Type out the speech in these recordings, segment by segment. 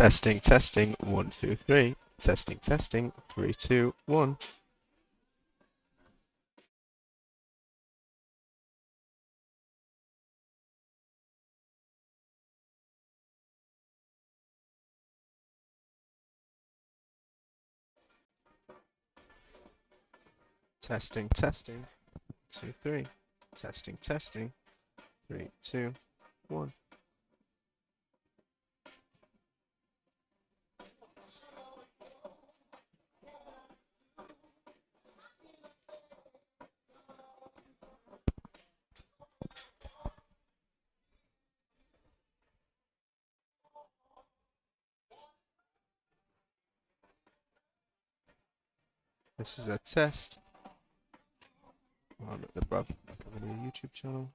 Testing, testing, 1, 2, 3. Testing, testing, 3, 2, 1. Testing, testing, 2, 3. Testing, testing, 3, 2, 1. This is a test on the Bradford YouTube channel.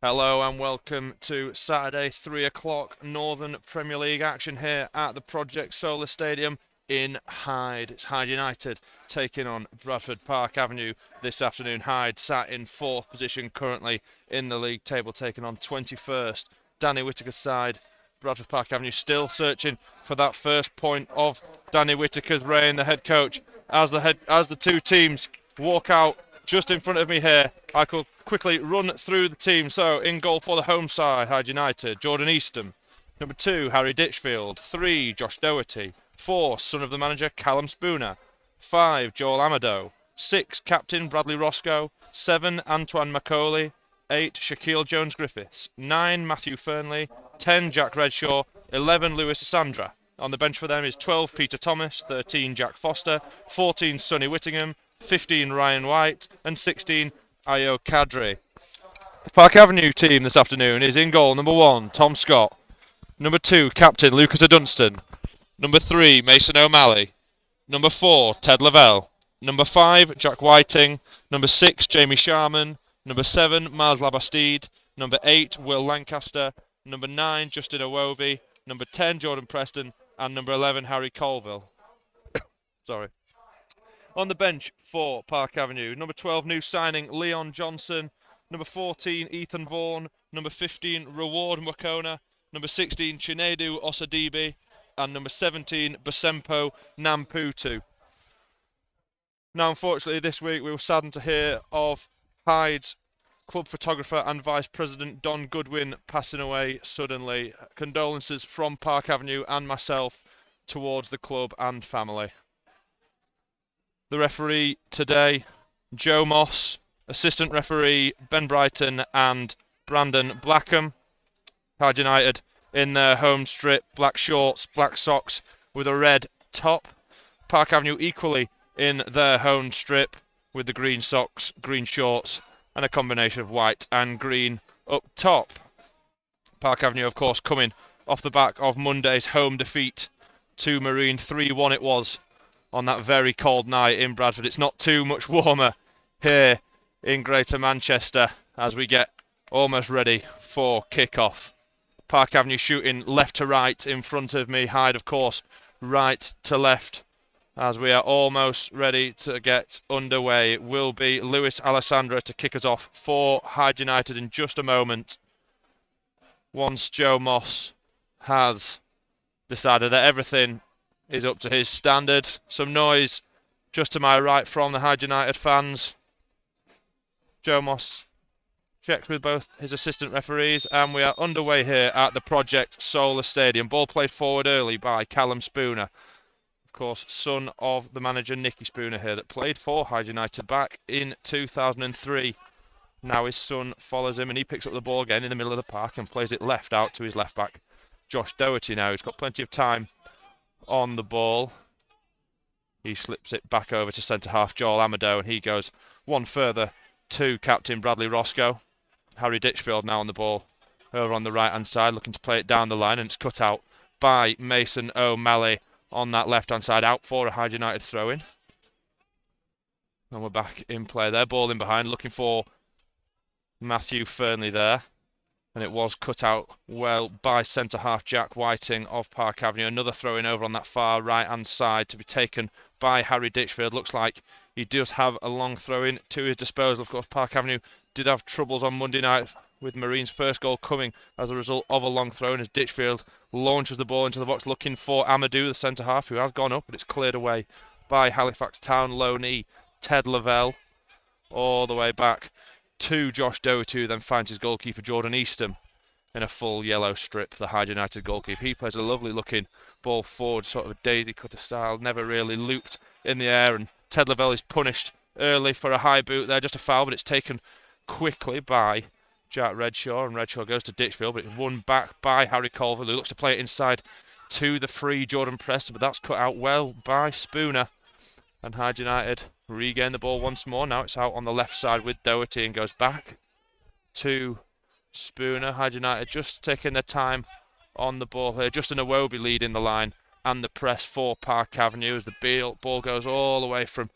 Hello and welcome to Saturday 3 o'clock Northern Premier League action here at the Project Solar Stadium in Hyde. It's Hyde United taking on Bradford Park Avenue this afternoon. Hyde sat in 4th position currently in the league table, taking on 21st. Danny Whittaker's side. Bradford Park Avenue still searching for that first point of Danny Whittaker's reign, the head coach, as the two teams walk out just in front of me here. I could quickly run through the team. So, in goal for the home side, Hyde United, Jordan Easton. Number 2, Harry Ditchfield. 3, Josh Doherty. 4, son of the manager, Callum Spooner. 5, Joel Amado. 6, captain Bradley Roscoe. 7, Antoine Macaulay. 8, Shaquille Jones-Griffiths. 9, Matthew Fernley. 10, Jack Redshaw. 11, Lewis Sandra. On the bench for them is 12, Peter Thomas. 13, Jack Foster. 14, Sonny Whittingham. 15, Ryan White. And 16, Ayo Kadri. The Park Avenue team this afternoon is in goal. Number 1, Tom Scott. Number 2, captain Lucas Dunstan. Number 3, Mason O'Malley. Number 4, Ted Lavelle. Number 5, Jack Whiting. Number 6, Jamie Sharman. Number 7, Mars Labastide. Number 8, Will Lancaster. Number 9, Justin Iwobi. Number 10, Jordan Preston. And number 11, Harry Colville. Sorry. On the bench for Park Avenue, number 12, new signing Leon Johnson. Number 14, Ethan Vaughan. Number 15, Reward Mwakona. Number 16, Chinedu Osadibe. And number 17, Basempo Namputu. Now, unfortunately, this week we were saddened to hear of Hyde's club photographer and vice president Don Goodwin passing away suddenly. Condolences from Park Avenue and myself towards the club and family. The referee today, Joe Moss. Assistant referee, Ben Brighton and Brandon Blackham. Hyde United in their home strip, black shorts, black socks with a red top. Park Avenue equally in their home strip with the green socks, green shorts and a combination of white and green up top. Park Avenue, of course, coming off the back of Monday's home defeat to Marine. 3-1 it was on that very cold night in Bradford. It's not too much warmer here in Greater Manchester as we get almost ready for kick-off. Park Avenue shooting left to right in front of me. Hyde, of course, right to left as we are almost ready to get underway. It will be Luis Alessandra to kick us off for Hyde United in just a moment, once Joe Moss has decided that everything is up to his standard. Some noise just to my right from the Hyde United fans. Joe Moss checks with both his assistant referees, and we are underway here at the Project Solar Stadium. Ball played forward early by Callum Spooner, of course, son of the manager Nicky Spooner here, that played for Hyde United back in 2003. Now his son follows him and he picks up the ball again in the middle of the park and plays it left out to his left back, Josh Doherty. Now he's got plenty of time on the ball. He slips it back over to centre half Joel Amado, and he goes one further to captain Bradley Roscoe. Harry Ditchfield now on the ball over on the right hand side, looking to play it down the line, and it's cut out by Mason O'Malley on that left hand side, out for a Hyde United throw in. And we're back in play there, ball in behind, looking for Matthew Fernley there. And it was cut out well by centre half Jack Whiting of Park Avenue. Another throw in over on that far right hand side to be taken by Harry Ditchfield. Looks like he does have a long throw in to his disposal. Of course, Park Avenue did have troubles on Monday night with Marine's first goal coming as a result of a long throw in, as Ditchfield launches the ball into the box looking for Amadou, the centre half, who has gone up, but it's cleared away by Halifax Town loanee Ted Lavelle. All the way back to Josh Doherty, who then finds his goalkeeper Jordan Easton in a full yellow strip, the Hyde United goalkeeper. He plays a lovely looking ball forward, sort of a daisy cutter style, never really looped in the air, and Ted Lavelle is punished early for a high boot there, just a foul, but it's taken quickly by Jack Redshaw, and Redshaw goes to Ditchfield, but it's won back by Harry Colville, who looks to play it inside to the free Jordan Preston, but that's cut out well by Spooner. And Hyde United regain the ball once more. Now it's out on the left side with Doherty and goes back to Spooner. Hyde United just taking their time on the ball here. Justin Iwobi leading the line and the press for Park Avenue as the ball goes all the way from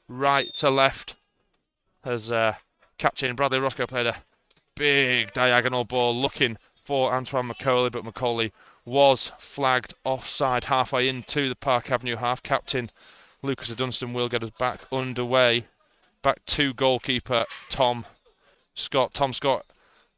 right to left. As captain Bradley Roscoe played a big diagonal ball looking for Antoine Macaulay, but Macaulay was flagged offside halfway into the Park Avenue half. Captain Lucas Dunstan will get us back underway. Back to goalkeeper Tom Scott. Tom Scott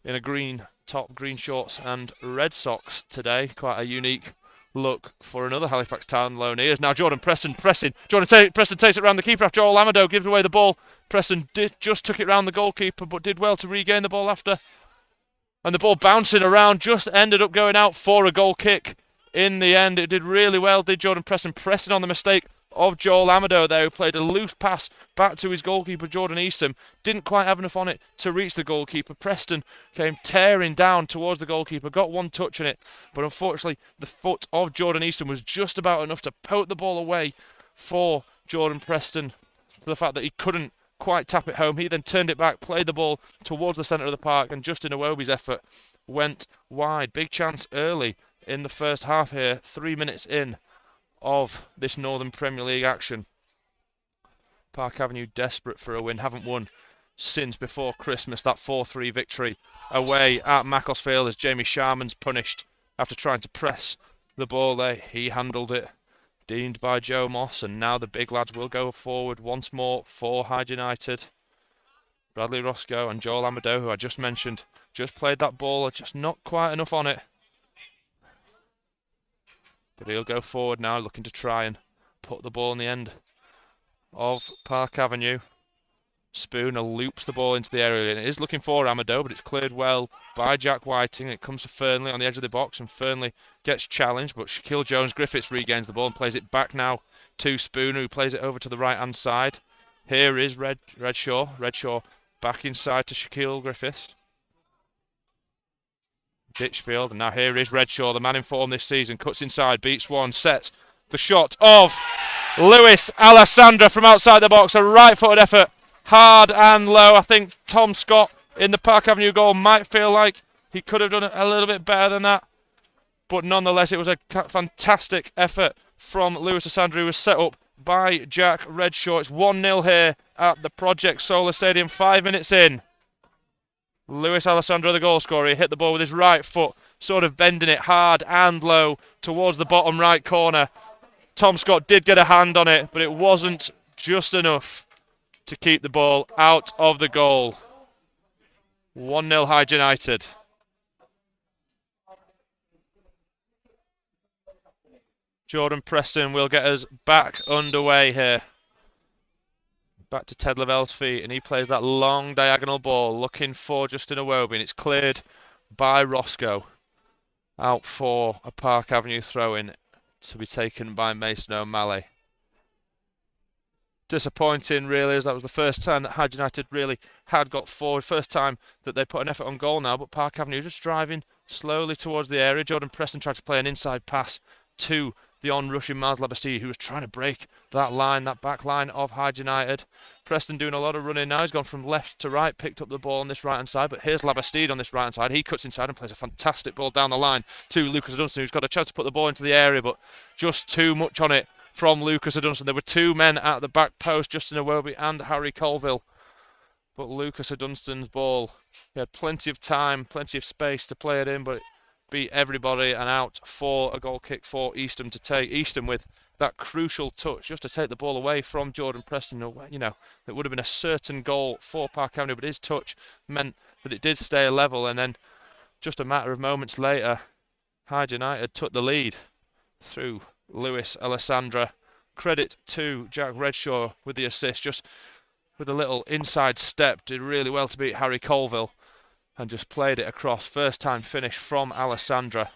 in a green top, green shorts and red socks today. Quite a unique look for another Halifax Town loanee. Here's now Jordan Preston pressing. Preston takes it round the keeper after Joel Amado gives away the ball. Preston just took it round the goalkeeper but did well to regain the ball after. And the ball bouncing around just ended up going out for a goal kick. In the end, it did really well, did Jordan Preston, pressing on the mistake of Joel Amado there, who played a loose pass back to his goalkeeper, Jordan Eastham. Didn't quite have enough on it to reach the goalkeeper. Preston came tearing down towards the goalkeeper, got one touch on it, but unfortunately, the foot of Jordan Eastham was just about enough to poke the ball away for Jordan Preston, to the fact that he couldn't quite tap it home. He then turned it back, played the ball towards the centre of the park, and Justin Iwobi's effort went wide. Big chance early in the first half here, 3 minutes in of this Northern Premier League action. Park Avenue desperate for a win, haven't won since before Christmas, that 4-3 victory away at Macclesfield as Jamie Sharman's punished after trying to press the ball there. He handled it, deemed by Joe Moss, and now the big lads will go forward once more for Hyde United. Bradley Roscoe and Joel Amado, who I just mentioned, just played that ball, just not quite enough on it. But he'll go forward now, looking to try and put the ball in the end of Park Avenue. Spooner loops the ball into the area, and it is looking for Amado, but it's cleared well by Jack Whiting. It comes to Fernley on the edge of the box, and Fernley gets challenged, but Shaquille Jones-Griffiths regains the ball and plays it back now to Spooner, who plays it over to the right-hand side. Here is Redshaw. Redshaw back inside to Shaquille Griffiths. Ditchfield, and now here is Redshaw, the man in form this season, cuts inside, beats one, sets the shot of Lewis Alessandra from outside the box, a right-footed effort, hard and low. I think Tom Scott in the Park Avenue goal might feel like he could have done it a little bit better than that, but nonetheless it was a fantastic effort from Lewis Alessandra, who was set up by Jack Redshaw. It's 1-0 here at the Project Solar Stadium, 5 minutes in. Lewis Alessandro, the goal scorer, he hit the ball with his right foot, sort of bending it hard and low towards the bottom right corner. Tom Scott did get a hand on it, but it wasn't just enough to keep the ball out of the goal. 1-0 Hyde United. Jordan Preston will get us back underway here. Back to Ted Lavelle's feet, and he plays that long diagonal ball looking for Justin Iwobi, and it's cleared by Roscoe out for a Park Avenue throw-in to be taken by Mason O'Malley. Disappointing really, as that was the first time that Hyde United really had got forward, first time that they put an effort on goal now, but Park Avenue just driving slowly towards the area. Jordan Preston tried to play an inside pass to the on-rushing Miles Labastide, who was trying to break that line, that back line of Hyde United. Preston doing a lot of running now. He's gone from left to right, picked up the ball on this right-hand side, but here's Labastide on this right-hand side. He cuts inside and plays a fantastic ball down the line to Lucas Dunstan, who's got a chance to put the ball into the area, but just too much on it from Lucas Dunstan. There were two men at the back post, Justin Iwobi and Harry Colville, but Lucas Dunstan's ball, he had plenty of time, plenty of space to play it in, but beat everybody and out for a goal kick for Eastham to take. Eastham with that crucial touch just to take the ball away from Jordan Preston. You know, it would have been a certain goal for Park Avenue, but his touch meant that it did stay level, and then just a matter of moments later, Hyde United took the lead through Lewis Alessandra. Credit to Jack Redshaw with the assist, just with a little inside step, did really well to beat Harry Colville and just played it across. First time finish from Alessandra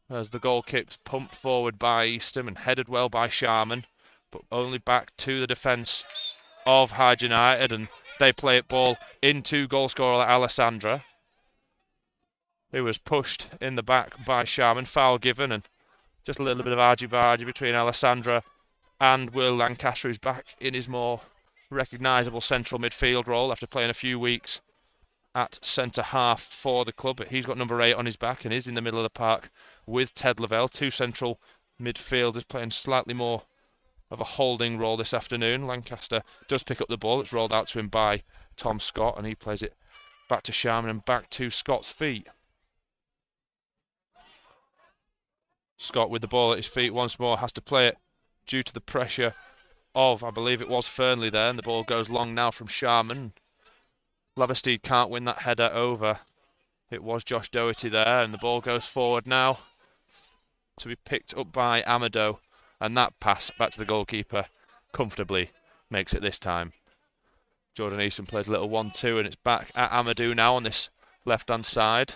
as the goal kick's pumped forward by Eastham and headed well by Sharman, but only back to the defence of Hyde United, and they play it ball into goal scorer Alessandra, who was pushed in the back by Sharman. Foul given, and just a little bit of argy-bargy between Alessandra and Will Lancaster, who's back in his more recognisable central midfield role after playing a few weeks at centre half for the club. But he's got number 8 on his back and is in the middle of the park with Ted Lavelle. Two central midfielders playing slightly more of a holding role this afternoon. Lancaster does pick up the ball. It's rolled out to him by Tom Scott, and he plays it Back to Sharman and back to Scott's feet. Scott with the ball at his feet once more, has to play it due to the pressure of, I believe it was Fernley there, and the ball goes long now from Sharman. Labastide can't win that header over. It was Josh Doherty there, and the ball goes forward now to be picked up by Amado, and that pass back to the goalkeeper comfortably makes it this time. Jordan Easton plays a little 1-2, and it's back at Amadou now on this left-hand side.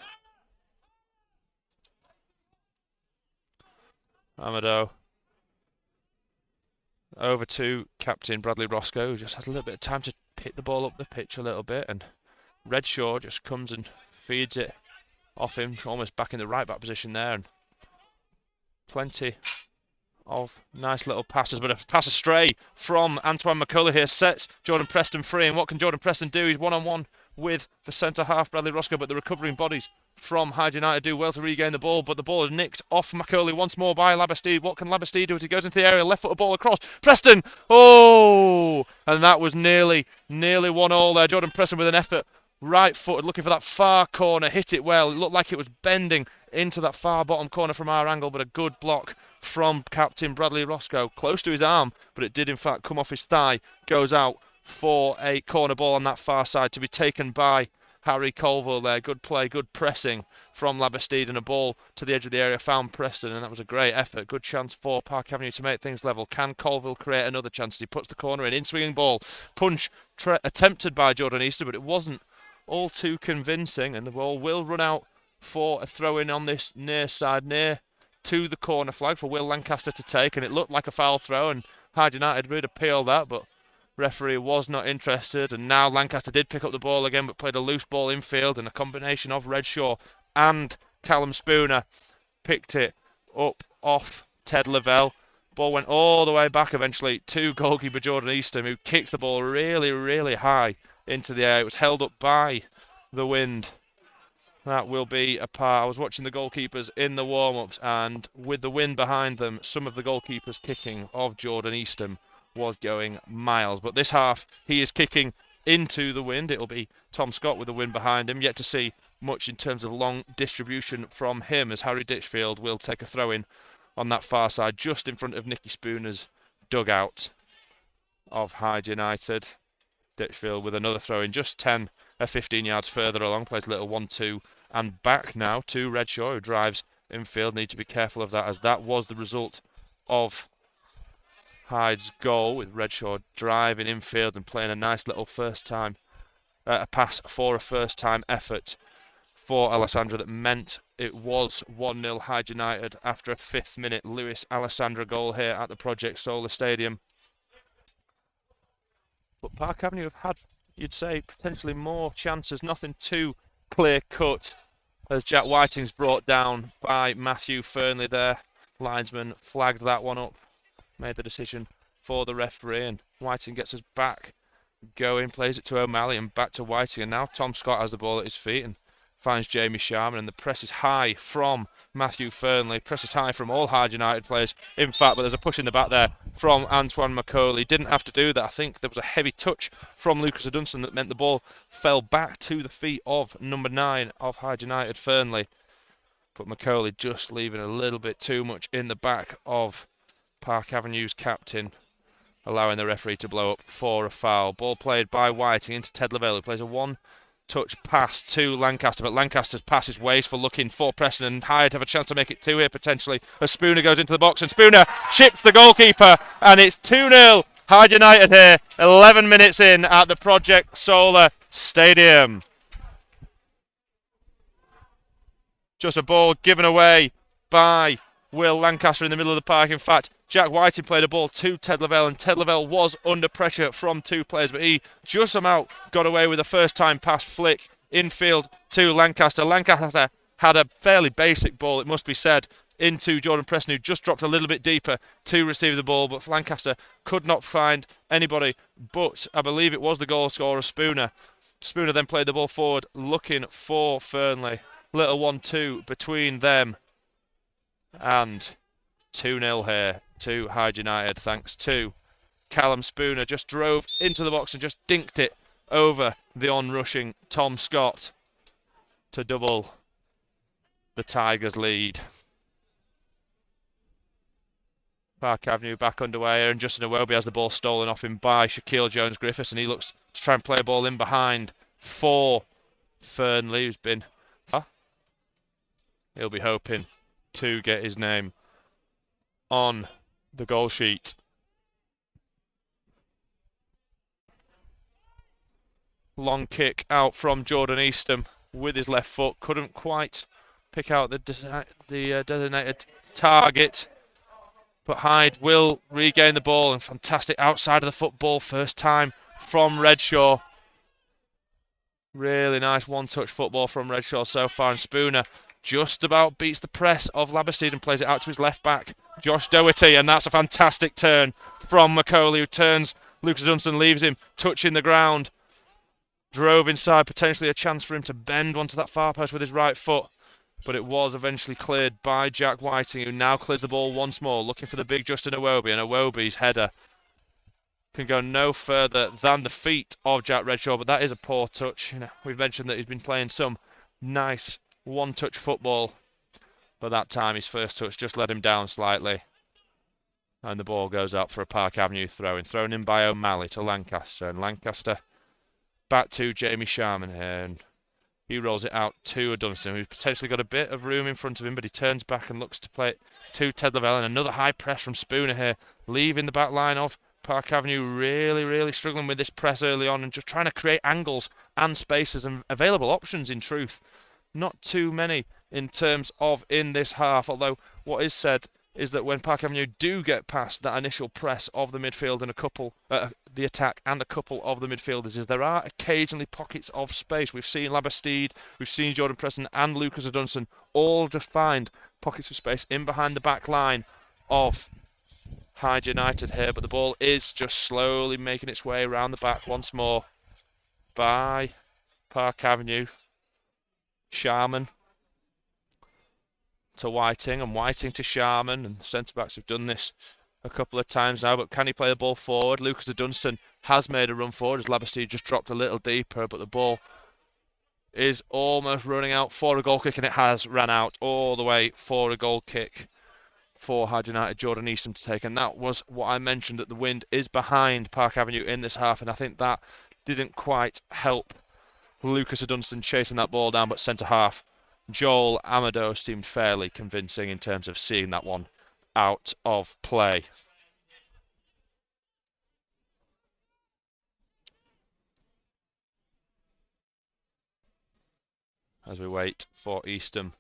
Amado over to captain Bradley Roscoe, who just has a little bit of time to pick the ball up the pitch a little bit, and Redshaw just comes and feeds it off him, almost back in the right back position there, and plenty of nice little passes, but a pass astray from Antoine McCulley here sets Jordan Preston free, and what can Jordan Preston do? He's one-on-one with the centre half Bradley Roscoe, but the recovering bodies from Hyde United do well to regain the ball, but the ball is nicked off McCulley once more by Labastide. What can Labastide do as he goes into the area? Left foot ball across. Preston! Oh! And that was nearly 1-1 there. Jordan Preston with an effort. Right footed, looking for that far corner, hit it well. It looked like it was bending into that far bottom corner from our angle, but a good block from captain Bradley Roscoe. Close to his arm, but it did in fact come off his thigh. Goes out for a corner ball on that far side to be taken by Harry Colville there. Good play, good pressing from Labastide, and a ball to the edge of the area found Preston, and that was a great effort. Good chance for Park Avenue to make things level. Can Colville create another chance? He puts the corner in swinging ball. Punch attempted by Jordan Easter, but it wasn't all too convincing, and the ball will run out for a throw-in on this near side, near to the corner flag for Will Lancaster to take, and it looked like a foul throw, and Hyde United would appeal that, but referee was not interested, and now Lancaster did pick up the ball again, but played a loose ball infield, and a combination of Redshaw and Callum Spooner picked it up off Ted Lavelle. Ball went all the way back eventually to goalkeeper Jordan Easton, who kicked the ball really, really high into the air. It was held up by the wind. That will be a part. I was watching the goalkeepers in the warm-ups, and with the wind behind them, some of the goalkeepers kicking of Jordan Easton was going miles. But this half, he is kicking into the wind. It'll be Tom Scott with the wind behind him. Yet to see much in terms of long distribution from him, as Harry Ditchfield will take a throw-in on that far side, just in front of Nicky Spooner's dugout of Hyde United. Ditchfield with another throw-in, just 10 or 15 yards further along, plays a little 1-2, and back now to Redshaw, who drives infield. Need to be careful of that, as that was the result of Hyde's goal, with Redshaw driving infield and playing a nice little first-time a pass for a first-time effort for Alessandra that meant it was 1-0 Hyde United after a 5th minute Lewis Alessandra goal here at the Project Solar Stadium. But Park Avenue have had, you'd say, potentially more chances. Nothing too clear-cut, as Jack Whiting's brought down by Matthew Fernley there. Linesman flagged that one up, made the decision for the referee, and Whiting gets us back going, plays it to O'Malley and back to Whiting, and now Tom Scott has the ball at his feet and finds Jamie Sharman, and the press is high from Matthew Fernley. Press is high from all Hyde United players, in fact, but there's a push in the back there from Antoine McCauley. Didn't have to do that. I think there was a heavy touch from Lucas Adunson that meant the ball fell back to the feet of number 9 of Hyde United, Fernley. But McCauley just leaving a little bit too much in the back of Park Avenue's captain, allowing the referee to blow up for a foul. Ball played by Whiting into Ted Lavelle, who plays a one-touch pass to Lancaster, but Lancaster's pass is wasteful, looking for Preston, and Hyde have a chance to make it 2 here potentially, as Spooner goes into the box, and Spooner chips the goalkeeper, and it's 2-0 Hyde United here, 11 minutes in at the Project Solar Stadium. Just a ball given away by Will Lancaster in the middle of the park. In fact, Jack Whiting played a ball to Ted Lavelle, and Ted Lavelle was under pressure from 2 players, but he just somehow got away with a first-time pass flick infield to Lancaster. Lancaster had a fairly basic ball, it must be said, into Jordan Preston, who just dropped a little bit deeper to receive the ball, but Lancaster could not find anybody but, I believe it was the goal scorer, Spooner. Spooner then played the ball forward, looking for Fernley. Little 1-2 between them, and 2-0 here to Hyde United, thanks to Callum Spooner. Just drove into the box and just dinked it over the on-rushing Tom Scott to double the Tigers' lead. Park Avenue back underway, and Justin Iwobi has the ball stolen off him by Shaquille Jones-Griffiths, and he looks to try and play a ball in behind for Fernley, who's been... He'll be hoping to get his name on the goal sheet. Long kick out from Jordan Eastham with his left foot. Couldn't quite pick out the designated target. But Hyde will regain the ball, and fantastic outside of the football first time from Redshaw. Really nice one-touch football from Redshaw so far, and Spooner just about beats the press of Labastide and plays it out to his left back, Josh Doherty, and that's a fantastic turn from Macaulay, who turns. Lucas Dunstan leaves him touching the ground. Drove inside, potentially a chance for him to bend onto that far post with his right foot. But it was eventually cleared by Jack Whiting, who now clears the ball once more, looking for the big Justin Iwobi, and Iwobi's header can go no further than the feet of Jack Redshaw, but that is a poor touch. We've mentioned that he's been playing some nice one-touch football, but that time his first touch just let him down slightly. And the ball goes up for a Park Avenue throw-in. Thrown in by O'Malley to Lancaster, and Lancaster back to Jamie Sharman here, and he rolls it out to Dunstan, who's potentially got a bit of room in front of him, but he turns back and looks to play it to Ted Lavelle, and another high press from Spooner here, leaving the back line of Park Avenue really struggling with this press early on and just trying to create angles and spaces and available options in truth. Not too many in terms of in this half, although what is said is that when Park Avenue do get past that initial press of the midfield and the attack and a couple of the midfielders, is there are occasionally pockets of space. We've seen Labastide, we've seen Jordan Preston and Lucas Dunstan all just find pockets of space in behind the back line of Hyde United here, but the ball is just slowly making its way around the back once more by Park Avenue. Sharman to Whiting, and Whiting to Sharman, and the centre-backs have done this a couple of times now, but can he play the ball forward? Lucas Dunstan has made a run forward as Labastide just dropped a little deeper, but the ball is almost running out for a goal kick, and it has ran out all the way for a goal kick for Hyde United, Jordan Eastham to take, and that was what I mentioned, that the wind is behind Park Avenue in this half, and I think that didn't quite help Lucas Dunstan chasing that ball down, but centre half Joel Amado seemed fairly convincing in terms of seeing that one out of play. As we wait for Eastham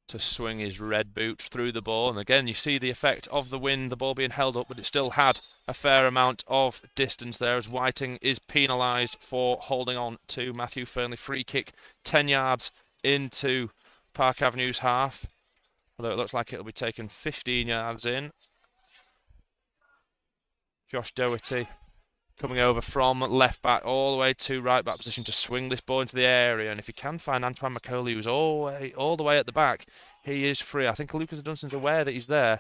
to swing his red boot through the ball, and again you see the effect of the wind, the ball being held up, but it still had a fair amount of distance there as Whiting is penalised for holding on to Matthew Fernley. Free kick 10 yards into Park Avenue's half, although it looks like it'll be taken 15 yards in. Josh Doherty coming over from left back all the way to right back position to swing this ball into the area, and if he can find Antoine Macaulay, who's all the way at the back, he is free. I think Lucas Dunstan's aware that he's there,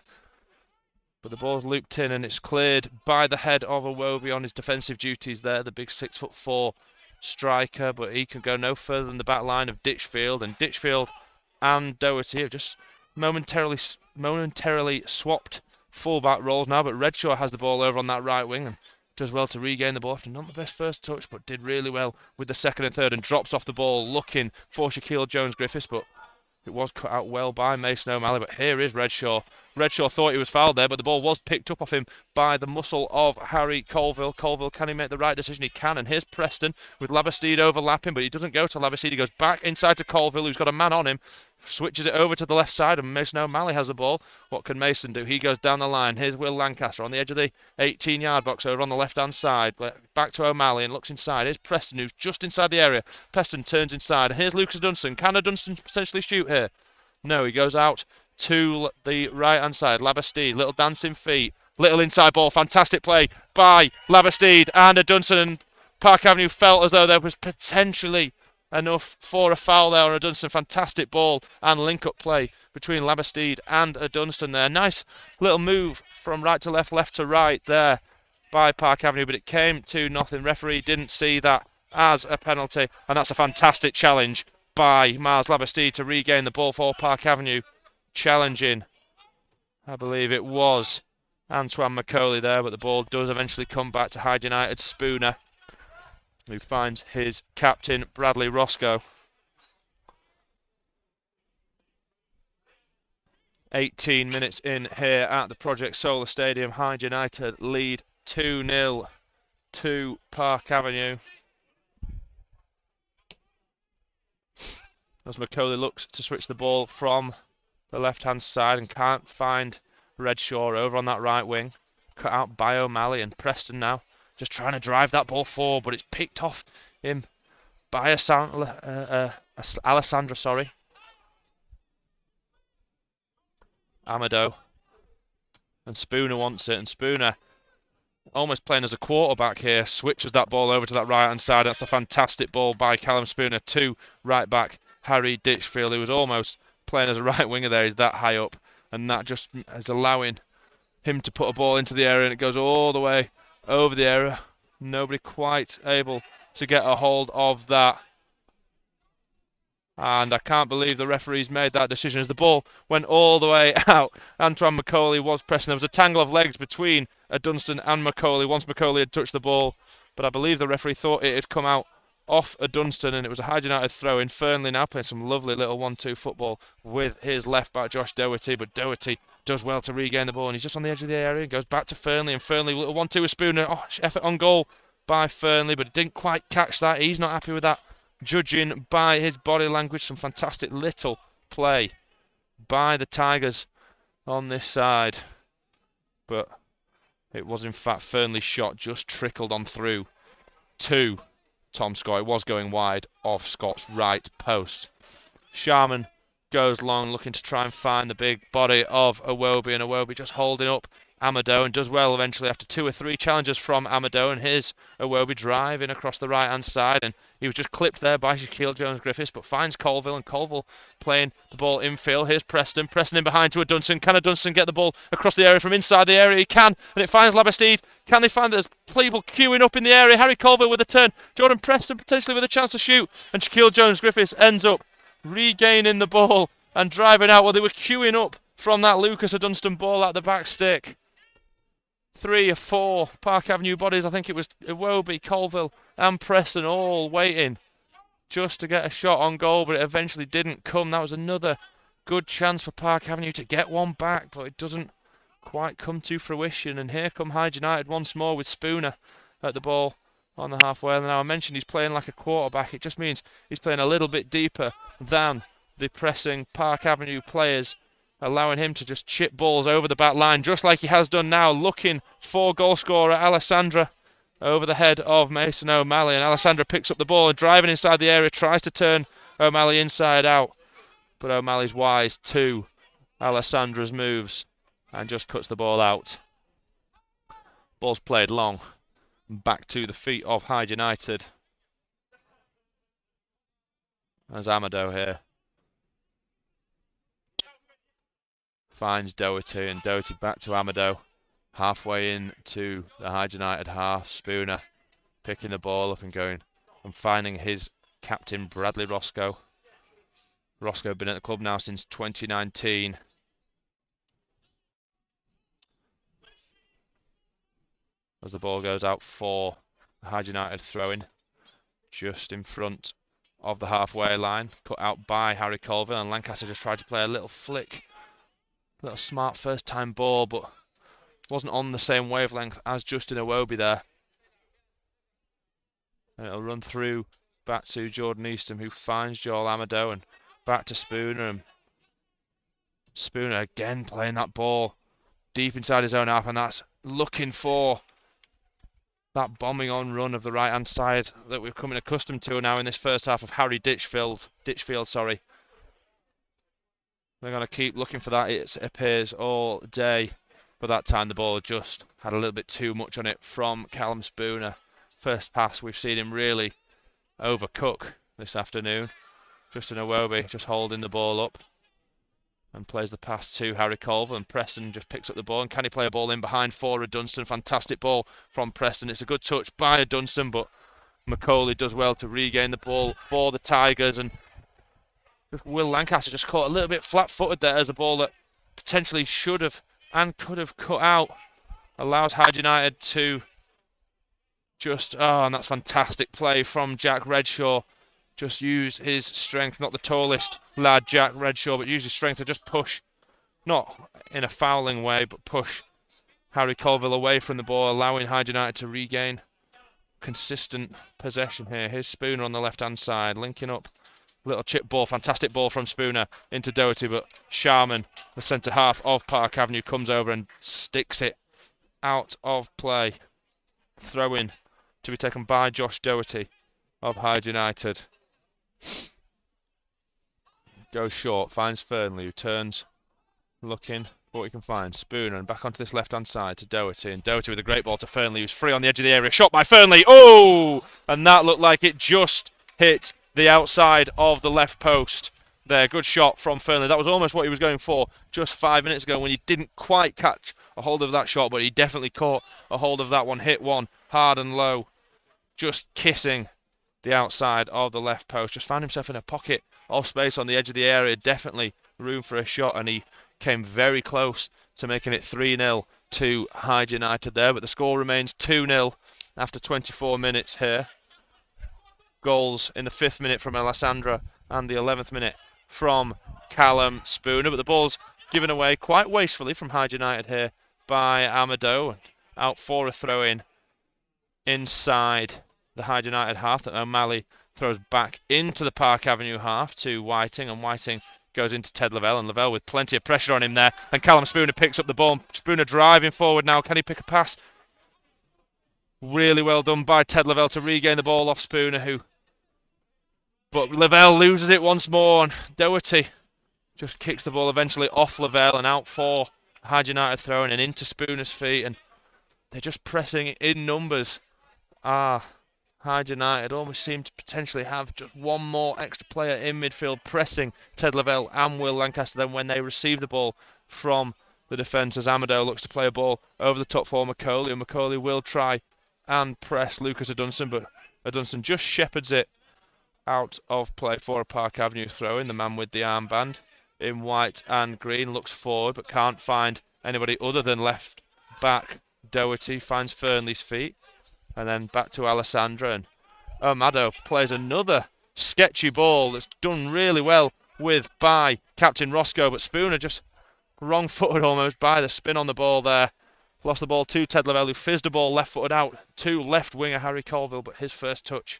but the ball's looped in and it's cleared by the head of Iwobi on his defensive duties there, the big 6'4" striker, but he can go no further than the back line of Ditchfield, and Ditchfield and Doherty have just momentarily swapped full-back roles now, but Redshaw has the ball over on that right wing and does well to regain the ball after not the best first touch, but did really well with the second and third, and drops off the ball looking for Shaquille Jones-Griffiths, but it was cut out well by Mason O'Malley. But here is Redshaw. Redshaw thought he was fouled there, but the ball was picked up off him by the muscle of Harry Colville. Colville, can he make the right decision? He can, and here's Preston with Labastide overlapping, but he doesn't go to Labastide. He goes back inside to Colville, who's got a man on him. Switches it over to the left side, and Mason O'Malley has the ball. What can Mason do? He goes down the line. Here's Will Lancaster on the edge of the 18-yard box over on the left-hand side. Back to O'Malley and looks inside. Here's Preston, who's just inside the area. Preston turns inside. And here's Lucas Dunstan. Can Dunstan potentially shoot here? No, he goes out to the right-hand side. Labastide, little dancing feet. Little inside ball. Fantastic play by Labastide. And Dunstan and Park Avenue felt as though there was potentially enough for a foul there on Dunstan. Fantastic ball and link-up play between Labastide and Dunstan there. Nice little move from right to left, left to right there by Park Avenue, but it came to nothing. Referee didn't see that as a penalty, and that's a fantastic challenge by Miles Labastide to regain the ball for Park Avenue. Challenging, I believe it was Antoine Macaulay there, but the ball does eventually come back to Hyde United. Spooner, who finds his captain Bradley Roscoe. 18 minutes in here at the Project Solar Stadium. Hyde United lead 2-0 to Park Avenue. As Macaulay looks to switch the ball from the left-hand side and can't find Redshaw over on that right wing. Cut out by O'Malley, and Preston now just trying to drive that ball forward, but it's picked off him by Alessandra, sorry. Amado. And Spooner wants it, and Spooner, almost playing as a quarterback here, switches that ball over to that right-hand side. That's a fantastic ball by Callum Spooner to right-back Harry Ditchfield, who was almost playing as a right winger there. He's that high up, and that just is allowing him to put a ball into the area, and it goes all the way over the area. Nobody quite able to get a hold of that. And I can't believe the referees made that decision as the ball went all the way out. Antoine Macaulay was pressing. There was a tangle of legs between Dunstan and Macaulay once Macaulay had touched the ball. But I believe the referee thought it had come out off Dunstan, and it was a Hyde United throw in. Fernley now playing some lovely little 1-2 football with his left back Josh Doherty, but Doherty does well to regain the ball, and he's just on the edge of the area and goes back to Fernley, and Fernley little 1-2 with Spooner. Oh, effort on goal by Fernley, but didn't quite catch that. He's not happy with that. Judging by his body language, some fantastic little play by the Tigers on this side, but it was in fact Fernley's shot just trickled on through to Tom Scott. It was going wide of Scott's right post. Sharman goes long, looking to try and find the big body of Iwobi, and Iwobi just holding up Amado, and does well eventually after 2 or 3 challenges from Amado, and here's Iwobi driving across the right hand side, and he was just clipped there by Shaquille Jones-Griffiths, but finds Colville, and Colville playing the ball infield. Here's Preston in behind to a Dunstan. Can a Dunstan get the ball across the area from inside the area? He can, and it finds Labastide. Can they find there's people queuing up in the area? Harry Colville with a turn, Jordan Preston potentially with a chance to shoot, and Shaquille Jones-Griffiths ends up regaining the ball and driving out. Well, they were queuing up from that Lucas Dunstan ball at the back stick. 3 or 4 Park Avenue bodies. I think it was Iwobi, Colville and Preston all waiting just to get a shot on goal, but it eventually didn't come. That was another good chance for Park Avenue to get one back, but it doesn't quite come to fruition. And here come Hyde United once more with Spooner at the ball on the halfway. Now I mentioned he's playing like a quarterback. It just means he's playing a little bit deeper than the pressing Park Avenue players, allowing him to just chip balls over the back line, just like he has done now, looking for goal scorer Alessandra over the head of Mason O'Malley. And Alessandra picks up the ball and driving inside the area, tries to turn O'Malley inside out. But O'Malley's wise to Alessandra's moves and just cuts the ball out. Ball's played long, back to the feet of Hyde United. There's Amado here. Finds Doherty, and Doherty back to Amado. Halfway into the Hyde United half, Spooner picking the ball up and going and finding his captain Bradley Roscoe. Roscoe been at the club now since 2019. As the ball goes out for the Hyde United throw-in, just in front of the halfway line, cut out by Harry Colville, and Lancaster just tried to play a little flick. Little smart first time ball, but wasn't on the same wavelength as Justin Iwobi there. And it'll run through back to Jordan Eastham, who finds Joel Amado, and back to Spooner. And Spooner again playing that ball deep inside his own half, and that's looking for that bombing on run of the right hand side that we're coming accustomed to now in this first half of Harry Ditchfield. They're going to keep looking for that, it appears, all day. But that time the ball just had a little bit too much on it from Callum Spooner. First pass, we've seen him really overcook this afternoon. Justin Iwobi just holding the ball up. and plays the pass to Harry Colville, and Preston just picks up the ball. And can he play a ball in behind for Dunstan? Fantastic ball from Preston. It's a good touch by Dunstan, but Macaulay does well to regain the ball for the Tigers, and Will Lancaster just caught a little bit flat-footed there as a ball that potentially should have and could have cut out. Allows Hyde United to just, and that's fantastic play from Jack Redshaw. Just use his strength, not the tallest lad, Jack Redshaw, but use his strength to just push, not in a fouling way, but push Harry Colville away from the ball, allowing Hyde United to regain consistent possession here. Here's Spooner on the left-hand side, linking up. Little chip ball, fantastic ball from Spooner into Doherty, but Sharman, the centre half of Park Avenue, comes over and sticks it out of play. Throw in to be taken by Josh Doherty of Hyde United. Goes short, finds Fernley, who turns, looking for what he can find. Spooner, and back onto this left-hand side to Doherty, and Doherty with a great ball to Fernley, who's free on the edge of the area. Shot by Fernley, oh! And that looked like it just hit the outside of the left post there. Good shot from Fernley. That was almost what he was going for just 5 minutes ago when he didn't quite catch a hold of that shot, but he definitely caught a hold of that one. Hit one hard and low, just kissing the outside of the left post. Just found himself in a pocket of space on the edge of the area. Definitely room for a shot, and he came very close to making it 3-0 to Hyde United there, but the score remains 2-0 after 24 minutes here. Goals in the 5th minute from Alessandra and the 11th minute from Callum Spooner, but the ball's given away quite wastefully from Hyde United here by Amado, out for a throw-in inside the Hyde United half that O'Malley throws back into the Park Avenue half to Whiting, and Whiting goes into Ted Lavelle, and Lavelle with plenty of pressure on him there, and Callum Spooner picks up the ball. Spooner driving forward now. Can he pick a pass? Really well done by Ted Lavelle to regain the ball off Spooner, but Lavelle loses it once more, and Doherty just kicks the ball eventually off Lavelle and out for Hyde United throwing and into Spooner's feet, and they're just pressing in numbers. Hyde United almost seem to potentially have just one more extra player in midfield pressing Ted Lavelle and Will Lancaster than when they receive the ball from the defence, as Amado looks to play a ball over the top for Macaulay, and Macaulay will try and press Lucas Adunstan, but Adunstan just shepherds it out of play for a Park Avenue throw-in. The man with the armband in white and green looks forward but can't find anybody other than left back Doherty. Finds Fernley's feet and then back to Alessandra, and Amado plays another sketchy ball that's done really well with by Captain Roscoe, but Spooner just wrong-footed almost by the spin on the ball there. Lost the ball to Ted Lavelle, who fizzed the ball left-footed out to left winger Harry Colville, but his first touch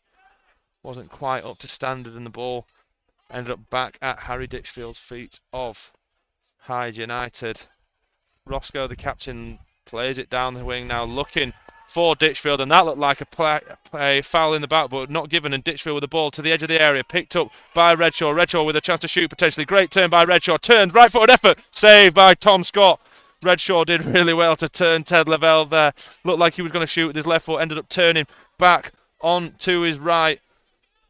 wasn't quite up to standard, and the ball ended up back at Harry Ditchfield's feet of Hyde United. Roscoe, the captain, plays it down the wing now, looking for Ditchfield, and that looked like a foul in the back, but not given, and Ditchfield with the ball to the edge of the area, picked up by Redshaw. Redshaw with a chance to shoot potentially. Great turn by Redshaw, turned, right-footed effort, saved by Tom Scott. Redshaw did really well to turn Ted Lavelle there. Looked like he was going to shoot with his left foot, ended up turning back on to his right,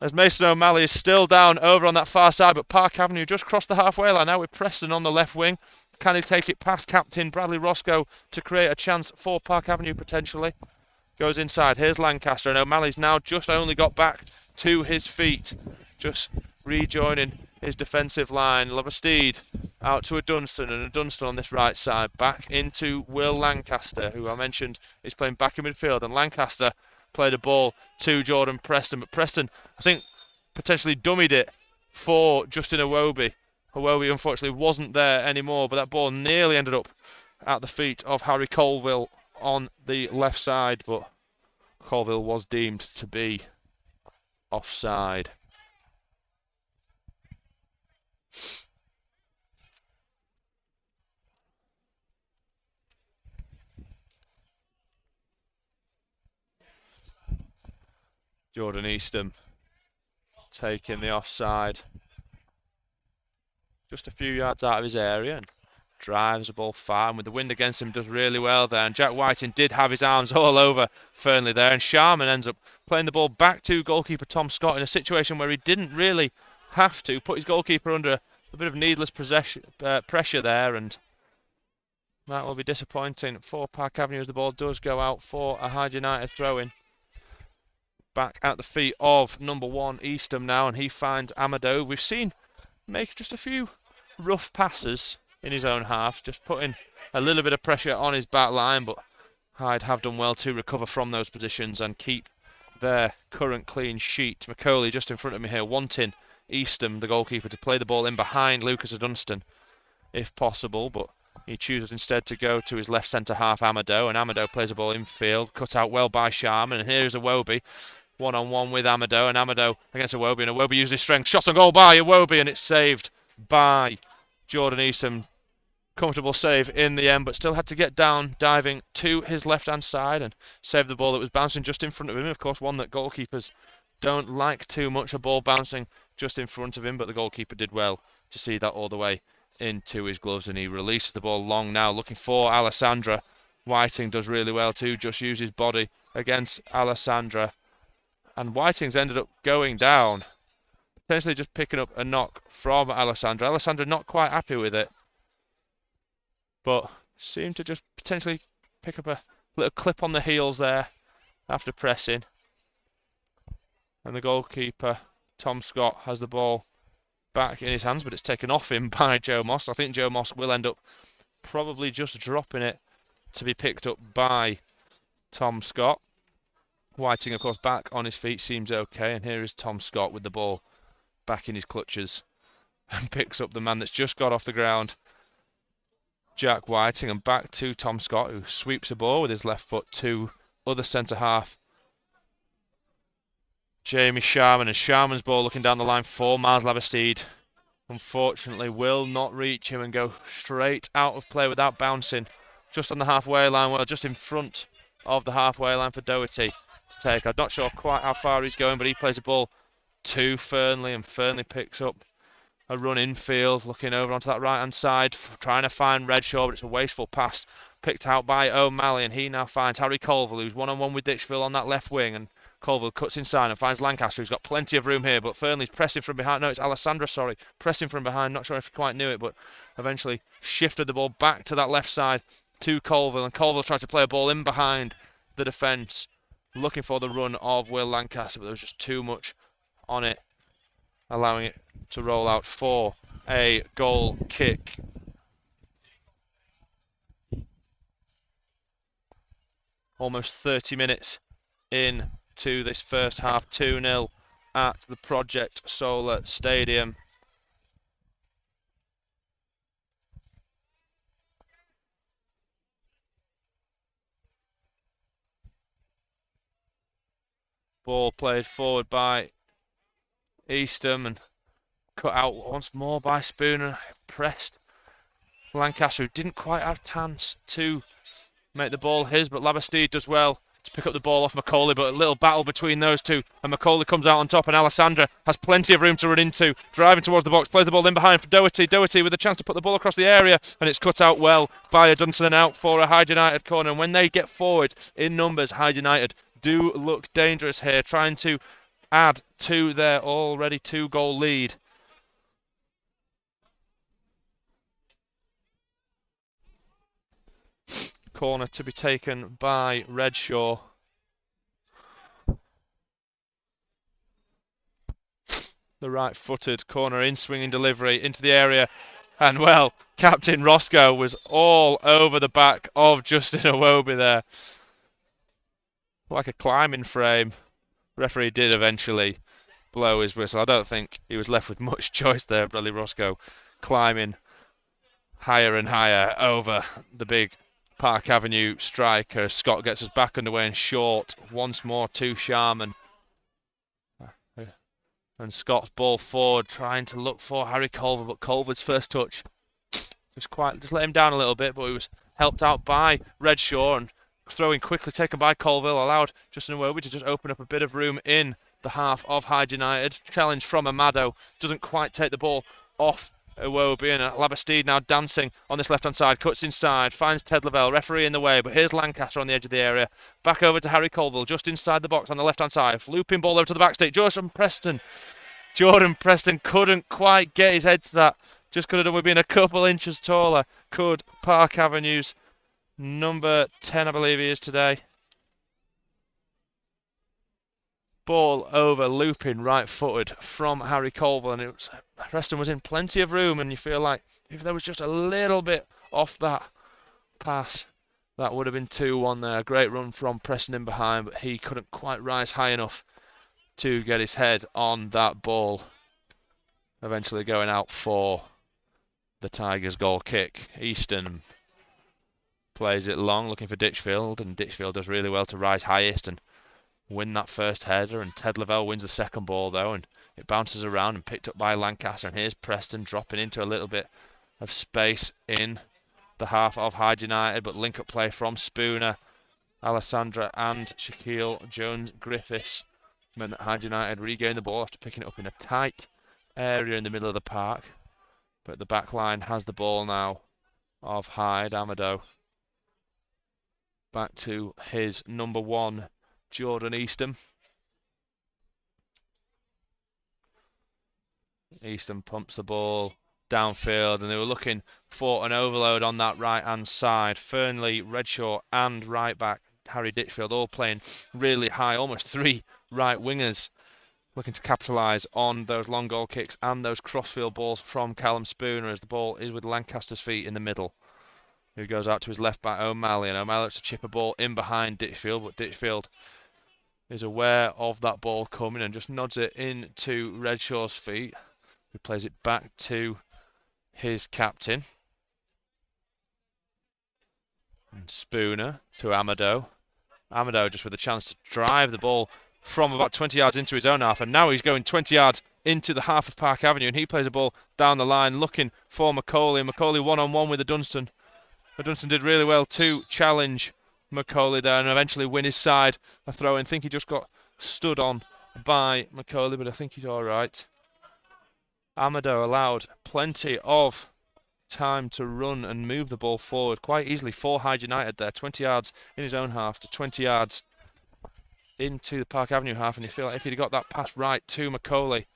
as Mason O'Malley is still down over on that far side, but Park Avenue just crossed the halfway line now with Preston on the left wing. Can he take it past captain Bradley Roscoe to create a chance for Park Avenue potentially? Goes inside. Here's Lancaster, and O'Malley's now just only got back to his feet, just rejoining his defensive line. Loversteed out to a Dunstan, and a Dunstan on this right side. Back into Will Lancaster, who I mentioned is playing back in midfield, and Lancaster played a ball to Jordan Preston, but Preston, I think, potentially dummied it for Justin Iwobi. Iwobi unfortunately wasn't there anymore, but that ball nearly ended up at the feet of Harry Colville on the left side, but Colville was deemed to be offside. Jordan Eastham taking the offside just a few yards out of his area and drives the ball far, and with the wind against him does really well there, and Jack Whiting did have his arms all over Fernley there, and Sharman ends up playing the ball back to goalkeeper Tom Scott in a situation where he didn't really have to put his goalkeeper under a bit of needless pressure there, and that will be disappointing for Park Avenue as the ball does go out for a Hyde United throw-in. Back at the feet of number 1 Eastham now, and he finds Amado. We've seen make just a few rough passes in his own half, just putting a little bit of pressure on his back line, but Hyde have done well to recover from those positions and keep their current clean sheet. Macaulay just in front of me here, wanting Eastham, the goalkeeper, to play the ball in behind Lucas Dunstan if possible, but he chooses instead to go to his left centre half, Amado, and Amado plays the ball infield, cut out well by Sharman, and here's Iwobi, one-on-one with Amado, and Amado against Iwobi, and Iwobi uses his strength, shot on goal by Iwobi, and it's saved by Jordan Eastham. Comfortable save in the end, but still had to get down, diving to his left-hand side and save the ball that was bouncing just in front of him. Of course, one that goalkeepers don't like too much, a ball bouncing just in front of him, but the goalkeeper did well to see that all the way into his gloves, and he releases the ball long now, looking for Alessandra. Whiting does really well too, just use his body against Alessandra, and Whiting's ended up going down, potentially just picking up a knock from Alessandra. Alessandra not quite happy with it, but seemed to just potentially pick up a little clip on the heels there after pressing. And the goalkeeper, Tom Scott, has the ball back in his hands, but it's taken off him by Joe Moss. I think Joe Moss will end up probably just dropping it to be picked up by Tom Scott. Whiting, of course, back on his feet, seems okay. And here is Tom Scott with the ball back in his clutches and picks up the man that's just got off the ground, Jack Whiting, and back to Tom Scott, who sweeps the ball with his left foot to other centre half, Jamie Sharman, and Sharman's ball looking down the line for Miles Labastide. Unfortunately, will not reach him and go straight out of play without bouncing. Just on the halfway line, well, just in front of the halfway line for Doherty to take. I'm not sure quite how far he's going, but he plays the ball to Fernley, and Fernley picks up a run infield, looking over onto that right-hand side, trying to find Redshaw, but it's a wasteful pass picked out by O'Malley, and he now finds Harry Colville, who's one-on-one with Ditchfield on that left wing, and Colville cuts inside and finds Lancaster, who's got plenty of room here, but Fernley's pressing from behind. No, it's Alessandra, sorry, pressing from behind. Not sure if he quite knew it, but eventually shifted the ball back to that left side to Colville, and Colville tried to play a ball in behind the defence, looking for the run of Will Lancaster, but there was just too much on it, allowing it to roll out for a goal kick. Almost 30 minutes into this first half, 2-0 at the Project Solar Stadium. Ball played forward by Eastham and cut out once more by Spooner. Pressed Lancaster, who didn't quite have chance to make the ball his, but Labastide does well to pick up the ball off Macaulay, but a little battle between those two, and Macaulay comes out on top, and Alessandra has plenty of room to run into, driving towards the box, plays the ball in behind for Doherty with a chance to put the ball across the area, and it's cut out well by a Dunstan, and out for a Hyde United corner. And when they get forward in numbers, Hyde United do look dangerous here, trying to add to their already 2-goal lead. Corner to be taken by Redshaw. The right-footed corner, in-swinging delivery into the area. And, well, Captain Roscoe was all over the back of Justin Iwobi there. Like a climbing frame. Referee did eventually blow his whistle. I don't think he was left with much choice there, Bradley Roscoe, climbing higher and higher over the big Park Avenue striker. Scott gets us back underway and short once more to Sharman. And Scott's ball forward, trying to look for Harry Colville, but Colville's first touch just let him down a little bit, but he was helped out by Redshaw, and throwing quickly taken by Colville allowed Justin Iwobi to just open up a bit of room in the half of Hyde United. Challenge from Amado, doesn't quite take the ball off Iwobi, and Labastide now dancing on this left-hand side, cuts inside, finds Ted Lavelle, referee in the way, but here's Lancaster on the edge of the area. Back over to Harry Colville, just inside the box on the left-hand side, looping ball over to the backstake. Jordan Preston couldn't quite get his head to that. Just could have done with being a couple inches taller. Could Park Avenue's number 10, I believe he is today. Ball over, looping, right-footed from Harry Colville, and Preston was in plenty of room, and you feel like if there was just a little bit off that pass, that would have been 2-1 there. Great run from Preston in behind, but he couldn't quite rise high enough to get his head on that ball. Eventually going out for the Tigers' goal kick. Easton plays it long, looking for Ditchfield, and Ditchfield does really well to rise highest and win that first header, and Ted Lavelle wins the second ball though, and it bounces around and picked up by Lancaster, and here's Preston dropping into a little bit of space in the half of Hyde United, but link-up play from Spooner, Alessandra and Shaquille Jones-Griffiths meant that Hyde United regained the ball after picking it up in a tight area in the middle of the park, but the back line has the ball now of Hyde. Amado back to his number 1, Jordan Easton. Easton pumps the ball downfield, and they were looking for an overload on that right-hand side. Fernley, Redshaw and right back Harry Ditchfield all playing really high, almost 3 right wingers looking to capitalise on those long goal kicks and those crossfield balls from Callum Spooner, as the ball is with Lancaster's feet in the middle, who goes out to his left back O'Malley, and O'Malley looks to chip a ball in behind Ditchfield, but Ditchfield is aware of that ball coming and just nods it into Redshaw's feet, who plays it back to his captain. And Spooner to Amado. Amado just with a chance to drive the ball from about 20 yards into his own half, and now he's going 20 yards into the half of Park Avenue, and he plays a ball down the line looking for Macaulay. Macaulay one-on-one with the Dunstan. But Dunstan did really well to challenge Macaulay there and eventually win his side a throw. And think he just got stood on by Macaulay, but I think he's all right. Amado allowed plenty of time to run and move the ball forward quite easily for Hyde United there. 20 yards in his own half to 20 yards into the Park Avenue half, and you feel like if he'd got that pass right to Macaulay,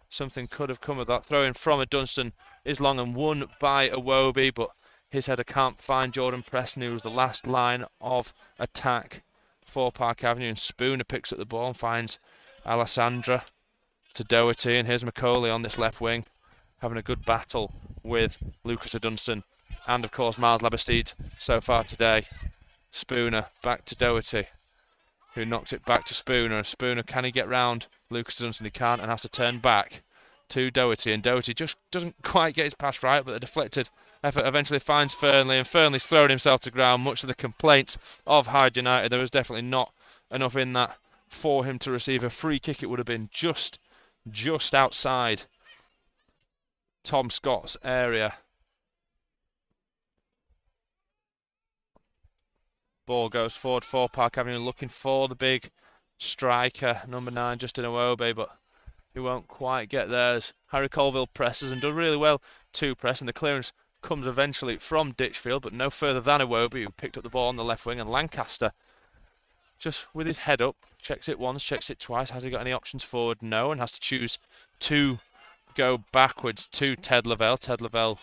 something could have come of that. Throw in from a Dunstan is long and won by Iwobi, but his header can't find Jordan Preston, who was the last line of attack for Park Avenue, and Spooner picks up the ball and finds Alessandra to Doherty, and here's Macaulay on this left wing having a good battle with Lucas Dunstan and of course Miles Labastide so far today. Spooner back to Doherty, who knocks it back to Spooner. Spooner, can he get round Lucas Dunstan? He can't, and has to turn back to Doherty, and Doherty just doesn't quite get his pass right, but the deflected effort eventually finds Fernley, and Fernley's thrown himself to ground, much to the complaints of Hyde United. There was definitely not enough in that for him to receive a free kick. It would have been just outside Tom Scott's area. Ball goes forward for Park Avenue, looking for the big striker, number 9, Justin Iwobi, but he won't quite get there as Harry Colville presses and does really well to press, and the clearance comes eventually from Ditchfield, but no further than Iwobi, who picked up the ball on the left wing, and Lancaster just with his head up, checks it once, checks it twice. Has he got any options forward? No, and has to choose to go backwards to Ted Lavelle. Ted Lavelle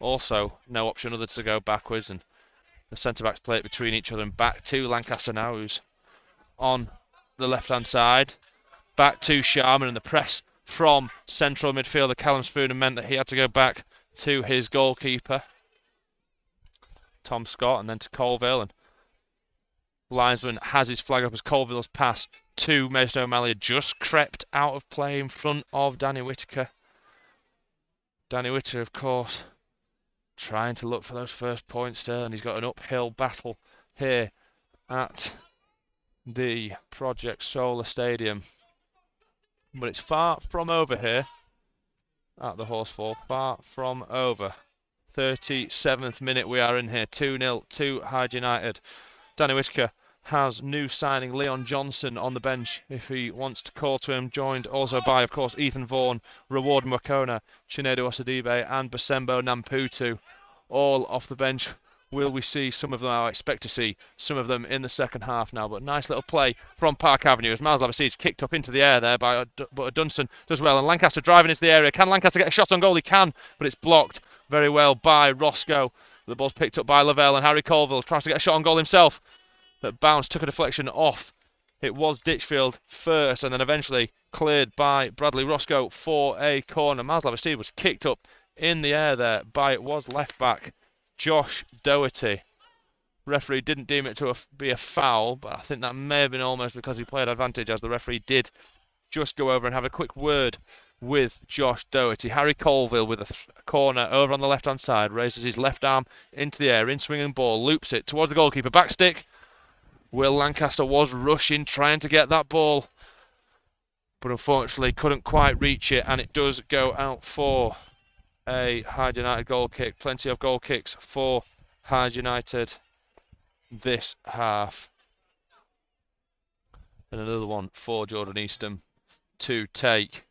also no option other to go backwards, and the centre-backs play it between each other, and back to Lancaster now, who's on the left-hand side. Back to Sharman, and the press from central midfielder Callum Spooner meant that he had to go back to his goalkeeper, Tom Scott, and then to Colville, and linesman has his flag up as Colville's pass to Mason O'Malley just crept out of play in front of Danny Whitaker. Danny Whitaker, of course, trying to look for those first points still, and he's got an uphill battle here at the Project Solar Stadium. But it's far from over here at the Horsefall, far from over. 37th minute we are in here, 2-0 to Hyde United. Danny Whitaker has new signing Leon Johnson on the bench if he wants to call to him, joined also by, of course, Ethan Vaughan, Reward Mwakona, Chinedu Osadibe and Basembo Namputu, all off the bench will we see some of them? I expect to see some of them in the second half now. But nice little play from Park Avenue as Miles Laverty's kicked up into the air there by but Dunstan does well. And Lancaster driving into the area. Can Lancaster get a shot on goal? He can, but it's blocked very well by Roscoe. The ball's picked up by Lavelle, and Harry Colville tries to get a shot on goal himself. But bounced, took a deflection off. It was Ditchfield first, and then eventually cleared by Bradley Roscoe for a corner. Miles Laverty was kicked up in the air there by, it was left back Josh Doherty. Referee didn't deem it to be a foul, but I think that may have been almost because he played advantage, as the referee did just go over and have a quick word with Josh Doherty. Harry Colville with a corner over on the left-hand side, raises his left arm into the air, in swinging ball, loops it towards the goalkeeper, back stick. Will Lancaster was rushing, trying to get that ball, but unfortunately couldn't quite reach it, and it does go out for a Hyde United goal kick. Plenty of goal kicks for Hyde United this half. And another one for Jordan Eastham to take.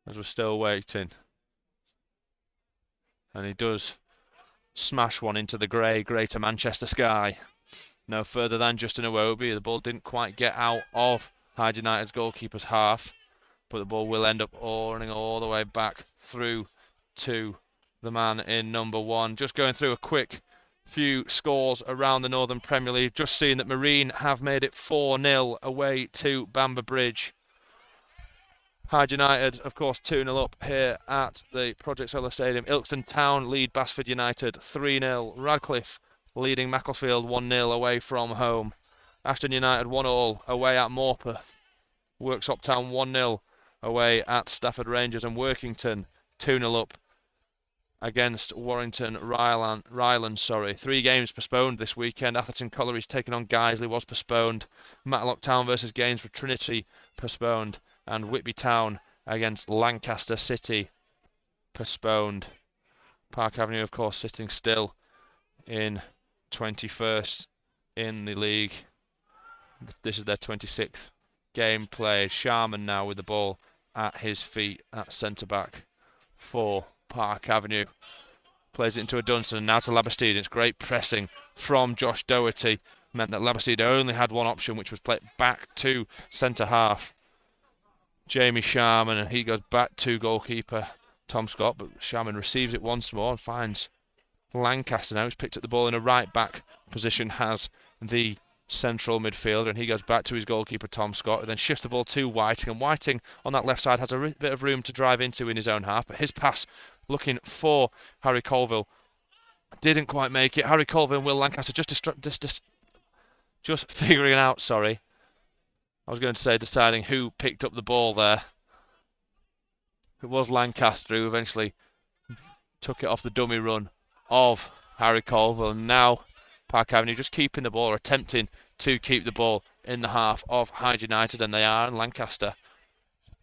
As we're still waiting. And he does smash one into the grey Greater Manchester sky. No further than Justin Iwobi. The ball didn't quite get out of Hyde United's goalkeeper's half, but the ball will end up running all the way back through to the man in number 1. Just going through a quick few scores around the Northern Premier League. Just seeing that Marine have made it 4-0 away to Bamber Bridge. Hyde United, of course, 2-0 up here at the Project Solar Stadium. Ilkeston Town lead Basford United 3-0. Radcliffe leading Macclesfield 1-0 away from home. Ashton United 1-0 away at Morpeth. Worksop Town 1-0 away at Stafford Rangers, and Workington 2-0 up against Warrington Ryland. 3 games postponed this weekend. Atherton Colliery's taking on Guiseley was postponed. Matlock Town versus Gainsborough Trinity postponed. And Whitby Town against Lancaster City postponed. Park Avenue, of course, sitting still in 21st in the league. This is their 26th game played. Sharman now with the ball at his feet at centre-back for Park Avenue. Plays it into a Dunstan, and now to Labastide. It's great pressing from Josh Doherty. Meant that Labastide only had one option, which was play it back to centre-half. Jamie Sharman, and he goes back to goalkeeper Tom Scott, but Sharman receives it once more and finds Lancaster now. He's picked up the ball in a right-back position, has the central midfielder, and he goes back to his goalkeeper Tom Scott, and then shifts the ball to Whiting, and Whiting on that left side has a bit of room to drive into in his own half, but his pass looking for Harry Colville didn't quite make it. Harry Colville and Will Lancaster just figuring out, sorry. I was going to say deciding who picked up the ball there. It was Lancaster who eventually took it off the dummy run of Harry Colville. And now Park Avenue just keeping the ball, or attempting to keep the ball in the half of Hyde United, and they are. And Lancaster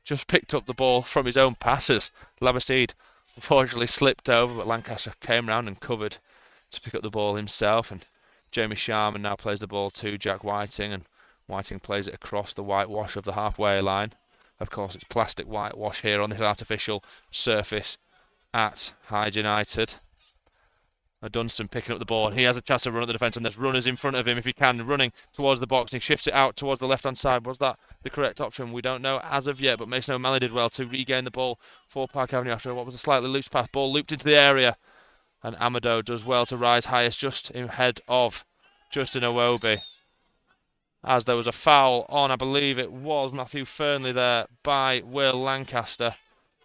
just picked up the ball from his own passes. Labastide unfortunately slipped over, but Lancaster came round and covered to pick up the ball himself. And Jamie Sharman now plays the ball to Jack Whiting, and Whiting plays it across the whitewash of the halfway line. Of course, it's plastic whitewash here on this artificial surface at Hyde United. Dunstan picking up the ball, and he has a chance to run at the defence, and there's runners in front of him if he can, running towards the box, and he shifts it out towards the left-hand side. Was that the correct option? We don't know as of yet, but Mason O'Malley did well to regain the ball for Park Avenue after what was a slightly loose pass. Ball looped into the area, and Amado does well to rise highest just ahead of Justin Iwobi. As there was a foul on, I believe it was Matthew Fernley there by Will Lancaster.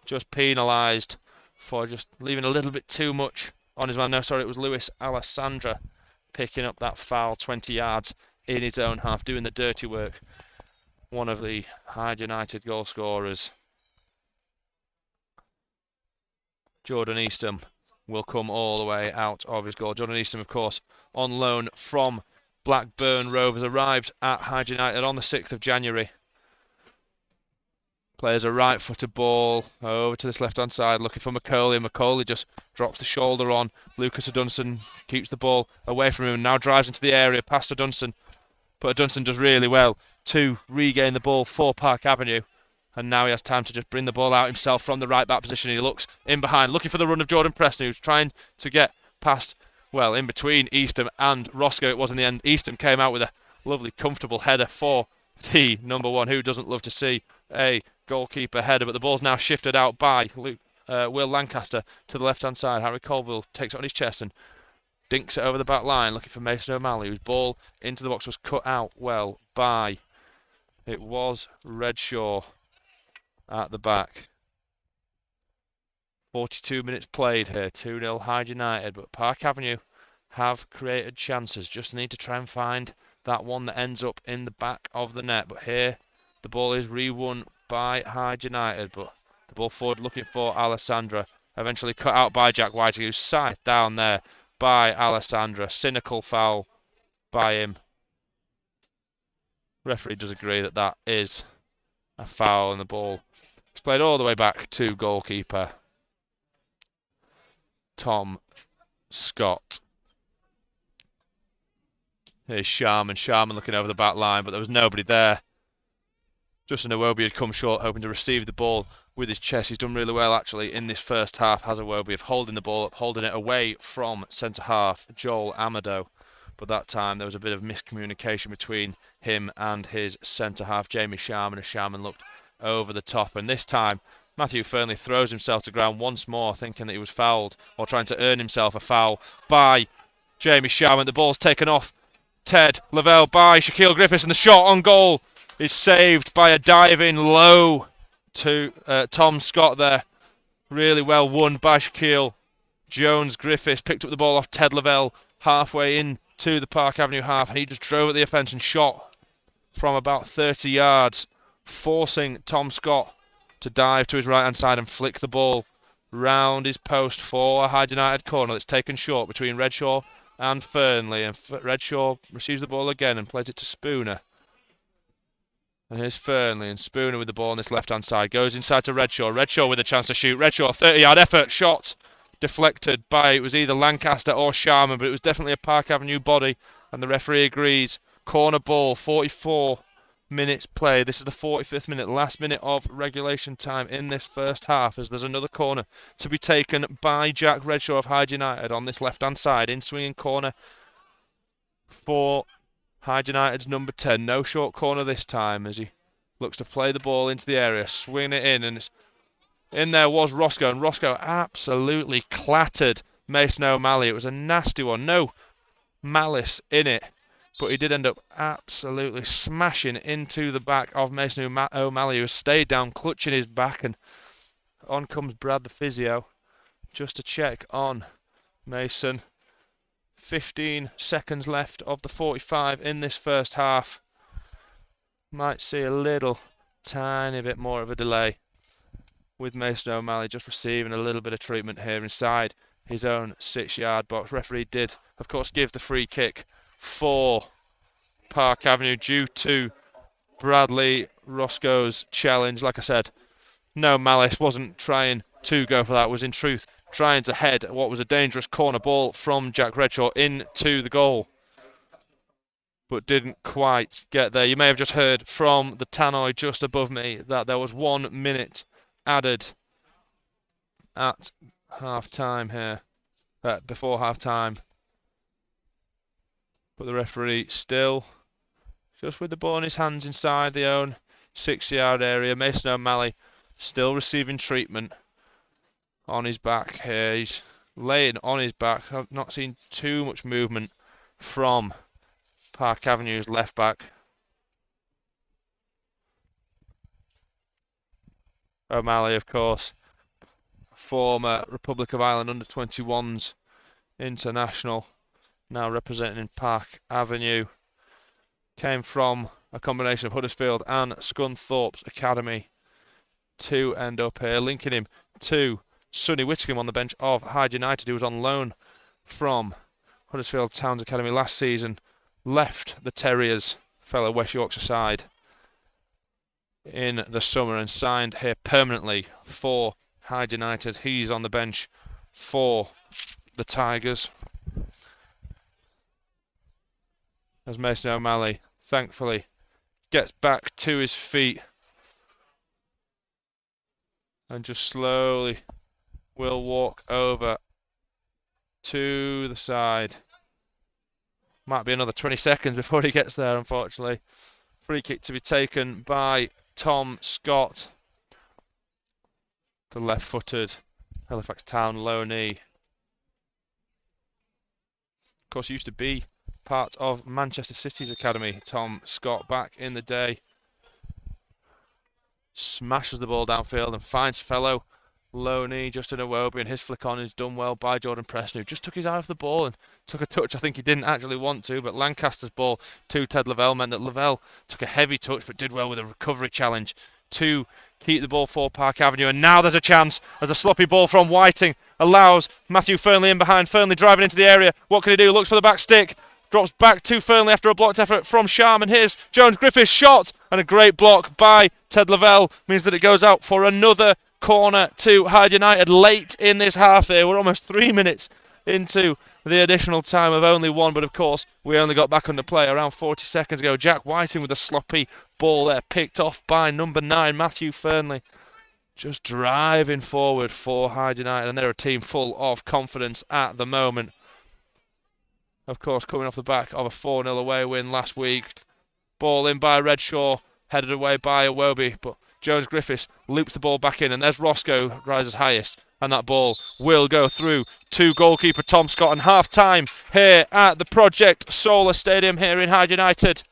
Just penalised for just leaving a little bit too much on his man. No, sorry, it was Lewis Alessandra picking up that foul 20 yards in his own half, doing the dirty work. One of the Hyde United goal scorers. Jordan Eastham will come all the way out of his goal. Jordan Eastham, of course, on loan from Blackburn Rovers, arrived at Hyde United on the 6th of January. Plays a right-footed ball over to this left-hand side, looking for Macaulay. Macaulay just drops the shoulder on. Lucas Dunstan keeps the ball away from him and now drives into the area past Dunstan. But Dunson does really well to regain the ball for Park Avenue. And now he has time to just bring the ball out himself from the right back position. He looks in behind, looking for the run of Jordan Preston, who's trying to get past, well, in between Eastham and Roscoe. It was in the end. Eastham came out with a lovely, comfortable header for the number one. Who doesn't love to see a goalkeeper header? But the ball's now shifted out by Will Lancaster to the left-hand side. Harry Colville takes it on his chest and dinks it over the back line, looking for Mason O'Malley, whose ball into the box was cut out well by, it was Redshaw at the back. 42 minutes played here, 2-0 Hyde United, but Park Avenue have created chances. Just need to try and find that one that ends up in the back of the net. But here, the ball is re-won by Hyde United, but the ball forward looking for Alessandra. Eventually cut out by Jack White, who's scythed down there by Alessandra. Cynical foul by him. Referee does agree that that is a foul, and the ball is played all the way back to goalkeeper Tom Scott. Here's Sharman looking over the back line, but there was nobody there. Justin Iwobi had come short, hoping to receive the ball with his chest. He's done really well, actually, in this first half, has Iwobi, of holding the ball up, holding it away from centre-half Joel Amado. But that time, there was a bit of miscommunication between him and his centre-half, Jamie Sharman, as Sharman looked over the top. And this time, Matthew Fernley throws himself to ground once more, thinking that he was fouled, or trying to earn himself a foul by Jamie Sharman. The ball's taken off Ted Lavelle by Shaquille Griffiths, and the shot on goal is saved by a diving low to Tom Scott there. Really well won by Shaquille. Jones Griffiths picked up the ball off Ted Lavelle halfway into the Park Avenue half, and he just drove at the offence and shot from about 30 yards, forcing Tom Scott to dive to his right hand side and flick the ball round his post for a Hyde United corner that's taken short between Redshaw and Fernley, and Redshaw receives the ball again and plays it to Spooner. And here's Fernley, and Spooner with the ball on this left-hand side. Goes inside to Redshaw. Redshaw with a chance to shoot. Redshaw, 30-yard effort. Shot deflected by, it was either Lancaster or Sharman, but it was definitely a Park Avenue body. And the referee agrees. Corner ball, 44 minutes played. This is the 45th minute, last minute of regulation time in this first half, as there's another corner to be taken by Jack Redshaw of Hyde United on this left-hand side. In swinging corner for Hyde United's number 10. No short corner this time as he looks to play the ball into the area, swinging it in, and it's in there was Roscoe, and Roscoe absolutely clattered Mason O'Malley. It was a nasty one, no malice in it, but he did end up absolutely smashing into the back of Mason O'Malley, who stayed down, clutching his back, and on comes Brad the physio just to check on Mason. 15 seconds left of the 45 in this first half. Might see a little tiny bit more of a delay with Mason O'Malley just receiving a little bit of treatment here inside his own 6-yard box. Referee did, of course, give the free kick for Park Avenue due to Bradley Roscoe's challenge. Like I said, no malice, wasn't trying to go for that, was in truth trying to head what was a dangerous corner ball from Jack Redshaw into the goal, but didn't quite get there. You may have just heard from the tannoy just above me that there was 1 minute added at half time here, before half time, but the referee still just with the ball in his hands inside the own 6-yard area. Mason O'Malley still receiving treatment on his back here. He's laying on his back. I've not seen too much movement from Park Avenue's left back. O'Malley, of course, former Republic of Ireland under-21s international, now representing Park Avenue. Came from a combination of Huddersfield and Scunthorpe's academy to end up here, linking him to Sonny Whitcomb on the bench of Hyde United, who was on loan from Huddersfield Town's academy last season, left the Terriers, fellow West Yorkshire side, in the summer and signed here permanently for Hyde United. He's on the bench for the Tigers. As Mason O'Malley thankfully gets back to his feet and just slowly will walk over to the side. Might be another 20 seconds before he gets there, unfortunately. Free kick to be taken by Tom Scott. The left-footed Halifax Town low knee. Of course, used to be part of Manchester City's academy. Tom Scott back in the day. Smashes the ball downfield and finds fellow low knee Justin Iwobi, and his flick on is done well by Jordan Preston, who just took his eye off the ball and took a touch I think he didn't actually want to, but Lancaster's ball to Ted Lavelle meant that Lavelle took a heavy touch but did well with a recovery challenge to keep the ball for Park Avenue. And now there's a chance as a sloppy ball from Whiting allows Matthew Fernley in behind. Fernley driving into the area. What can he do? Looks for the back stick. Drops back to Fernley after a blocked effort from Sharman. Here's Jones Griffith's shot, and a great block by Ted Lavelle means that it goes out for another corner to Hyde United late in this half there. We're almost 3 minutes into the additional time of only one, but of course we only got back under play around 40 seconds ago. Jack Whiting with a sloppy ball there, picked off by number 9 Matthew Fernley, just driving forward for Hyde United, and they're a team full of confidence at the moment. Of course, coming off the back of a 4-0 away win last week. Ball in by Redshaw, headed away by Iwobi, but Jones Griffiths loops the ball back in, and there's Roscoe, rises highest, and that ball will go through to goalkeeper Tom Scott. And half-time here at the Project Solar Stadium here in Hyde United.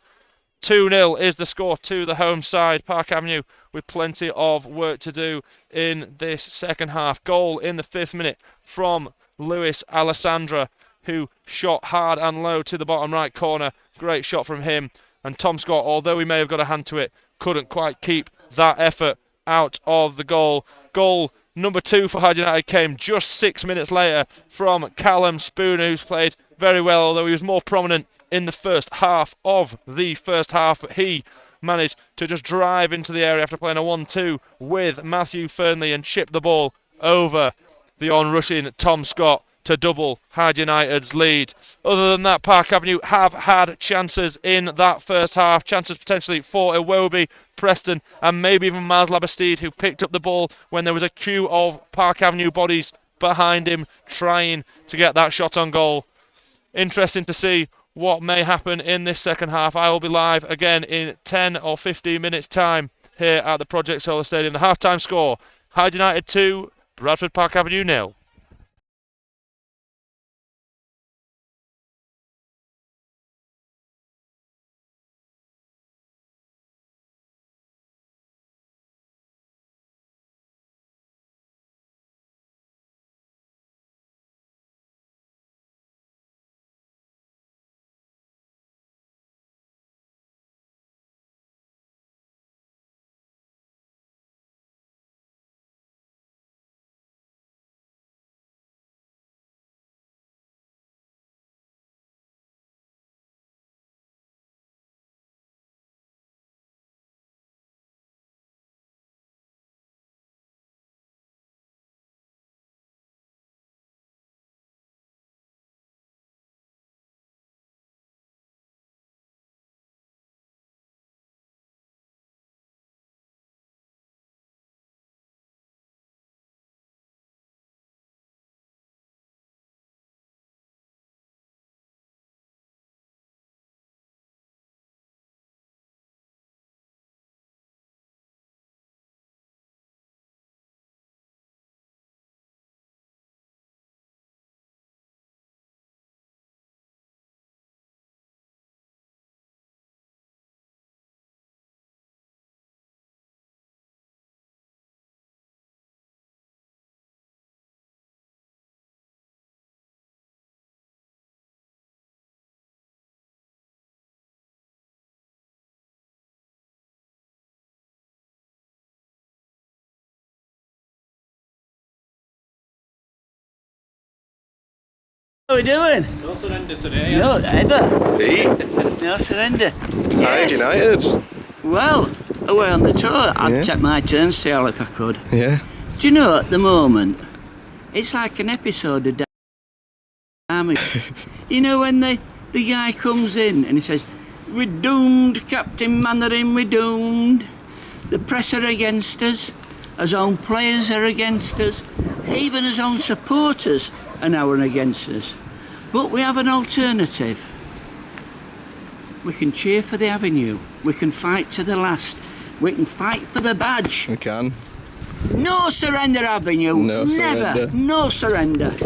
2-0 is the score to the home side. Park Avenue with plenty of work to do in this second half. Goal in the 5th minute from Luis Alessandra, who shot hard and low to the bottom right corner. Great shot from him. And Tom Scott, although he may have got a hand to it, couldn't quite keep that effort out of the goal. Goal number 2 for Hyde United came just 6 minutes later from Callum Spooner, who's played very well, although he was more prominent in the first half of the first half. But he managed to just drive into the area after playing a 1-2 with Matthew Fernley and chip the ball over the on-rushing Tom Scott to double Hyde United's lead. Other than that, Park Avenue have had chances in that first half. Chances potentially for Iwobi, Preston, and maybe even Miles Labastide, who picked up the ball when there was a queue of Park Avenue bodies behind him trying to get that shot on goal. Interesting to see what may happen in this second half. I will be live again in 10 or 15 minutes time here at the Project Solar Stadium. The half-time score, Hyde United 2, Bradford Park Avenue 0. How are we doing? No surrender today. No, ever. Hey, No surrender. Hyde Yes. United. Well, away on the tour. I'd Yeah. check my turnstile if I could. Yeah. Do you know, at the moment, it's like an episode of Dynamite. You know, when the guy comes in and he says, We're doomed, Captain Mannering, we're doomed. The press are against us, as own players are against us, even as own supporters are now against us. But we have an alternative. We can cheer for the Avenue, we can fight to the last, we can fight for the badge. We can. No surrender, Avenue, No never, surrender. no surrender.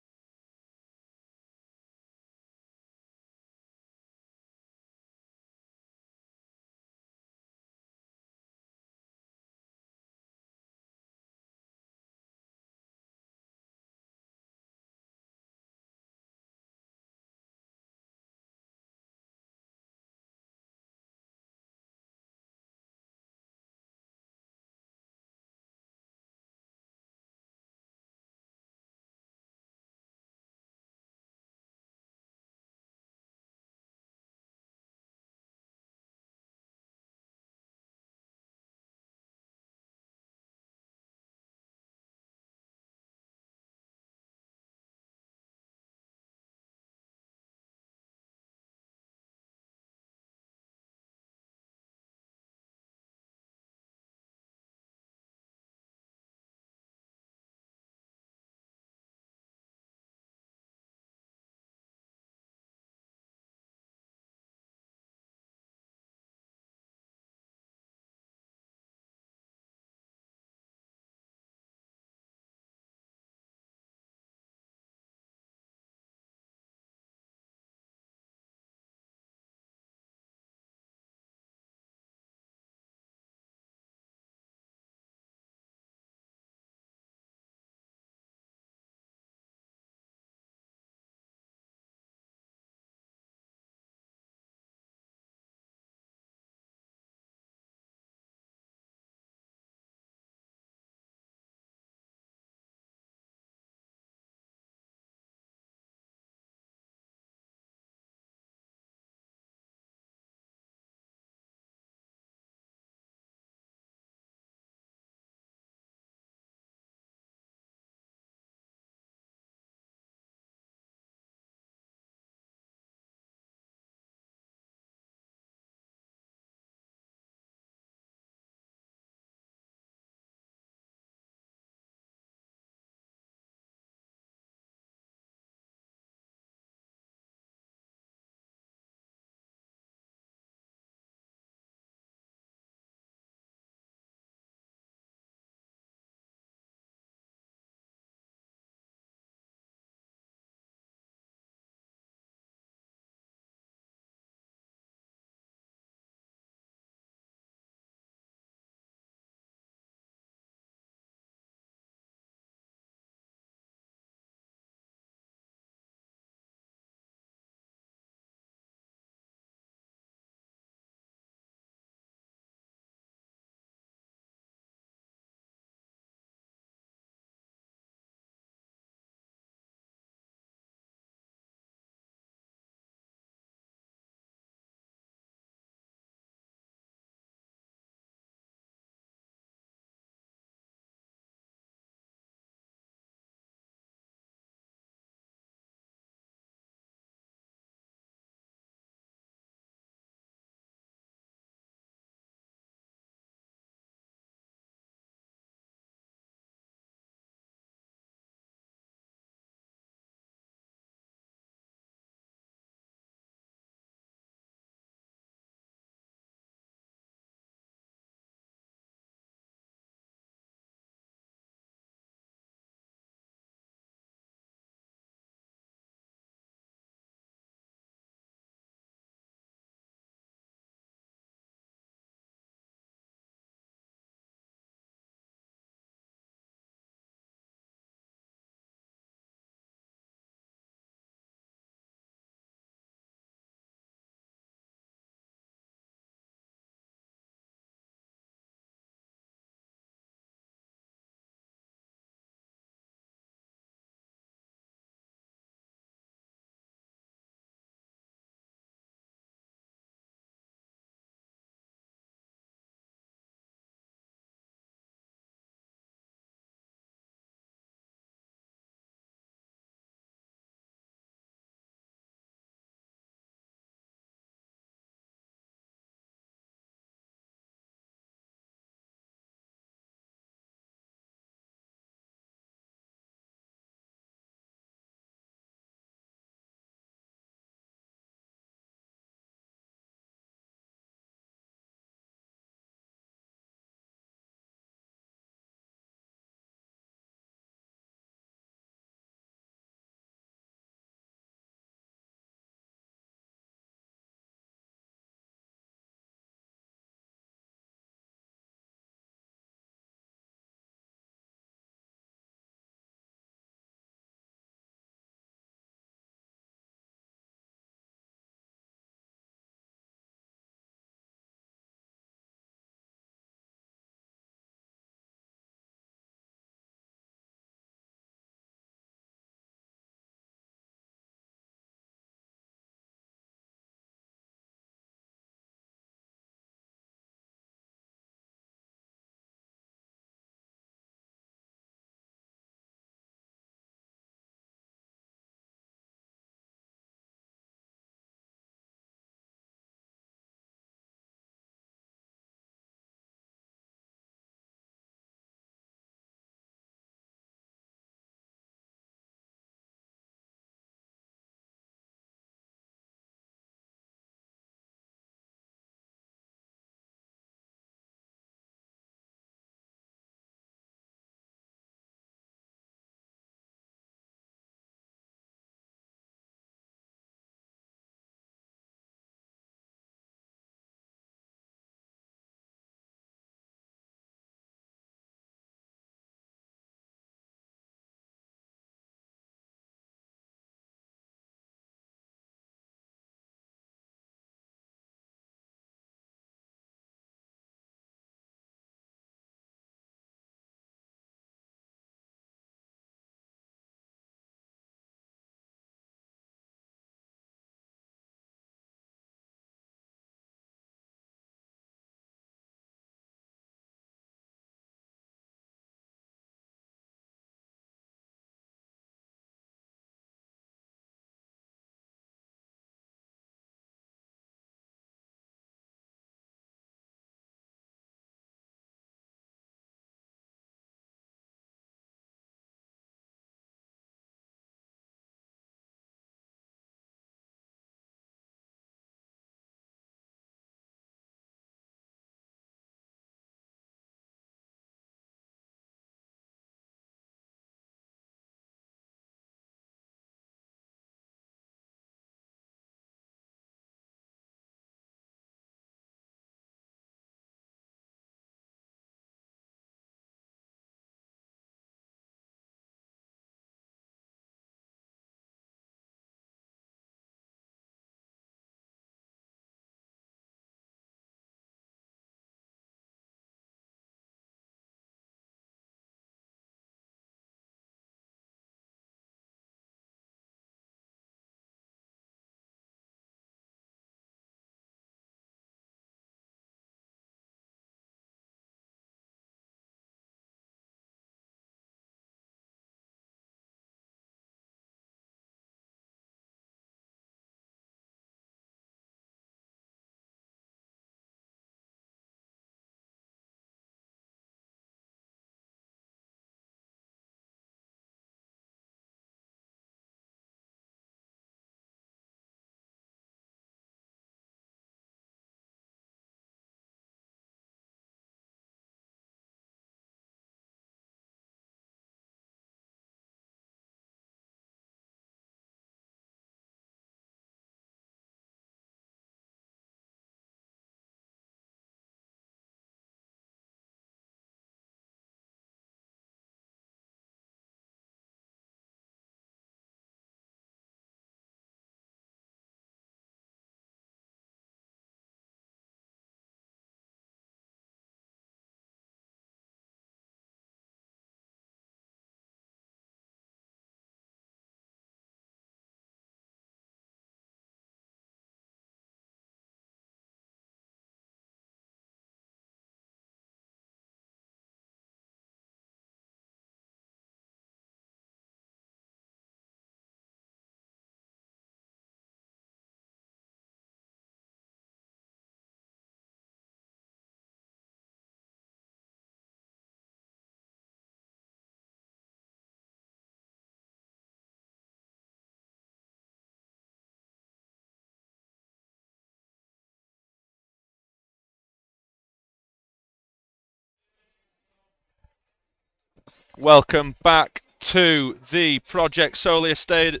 Welcome back to the Project Solar Stadium,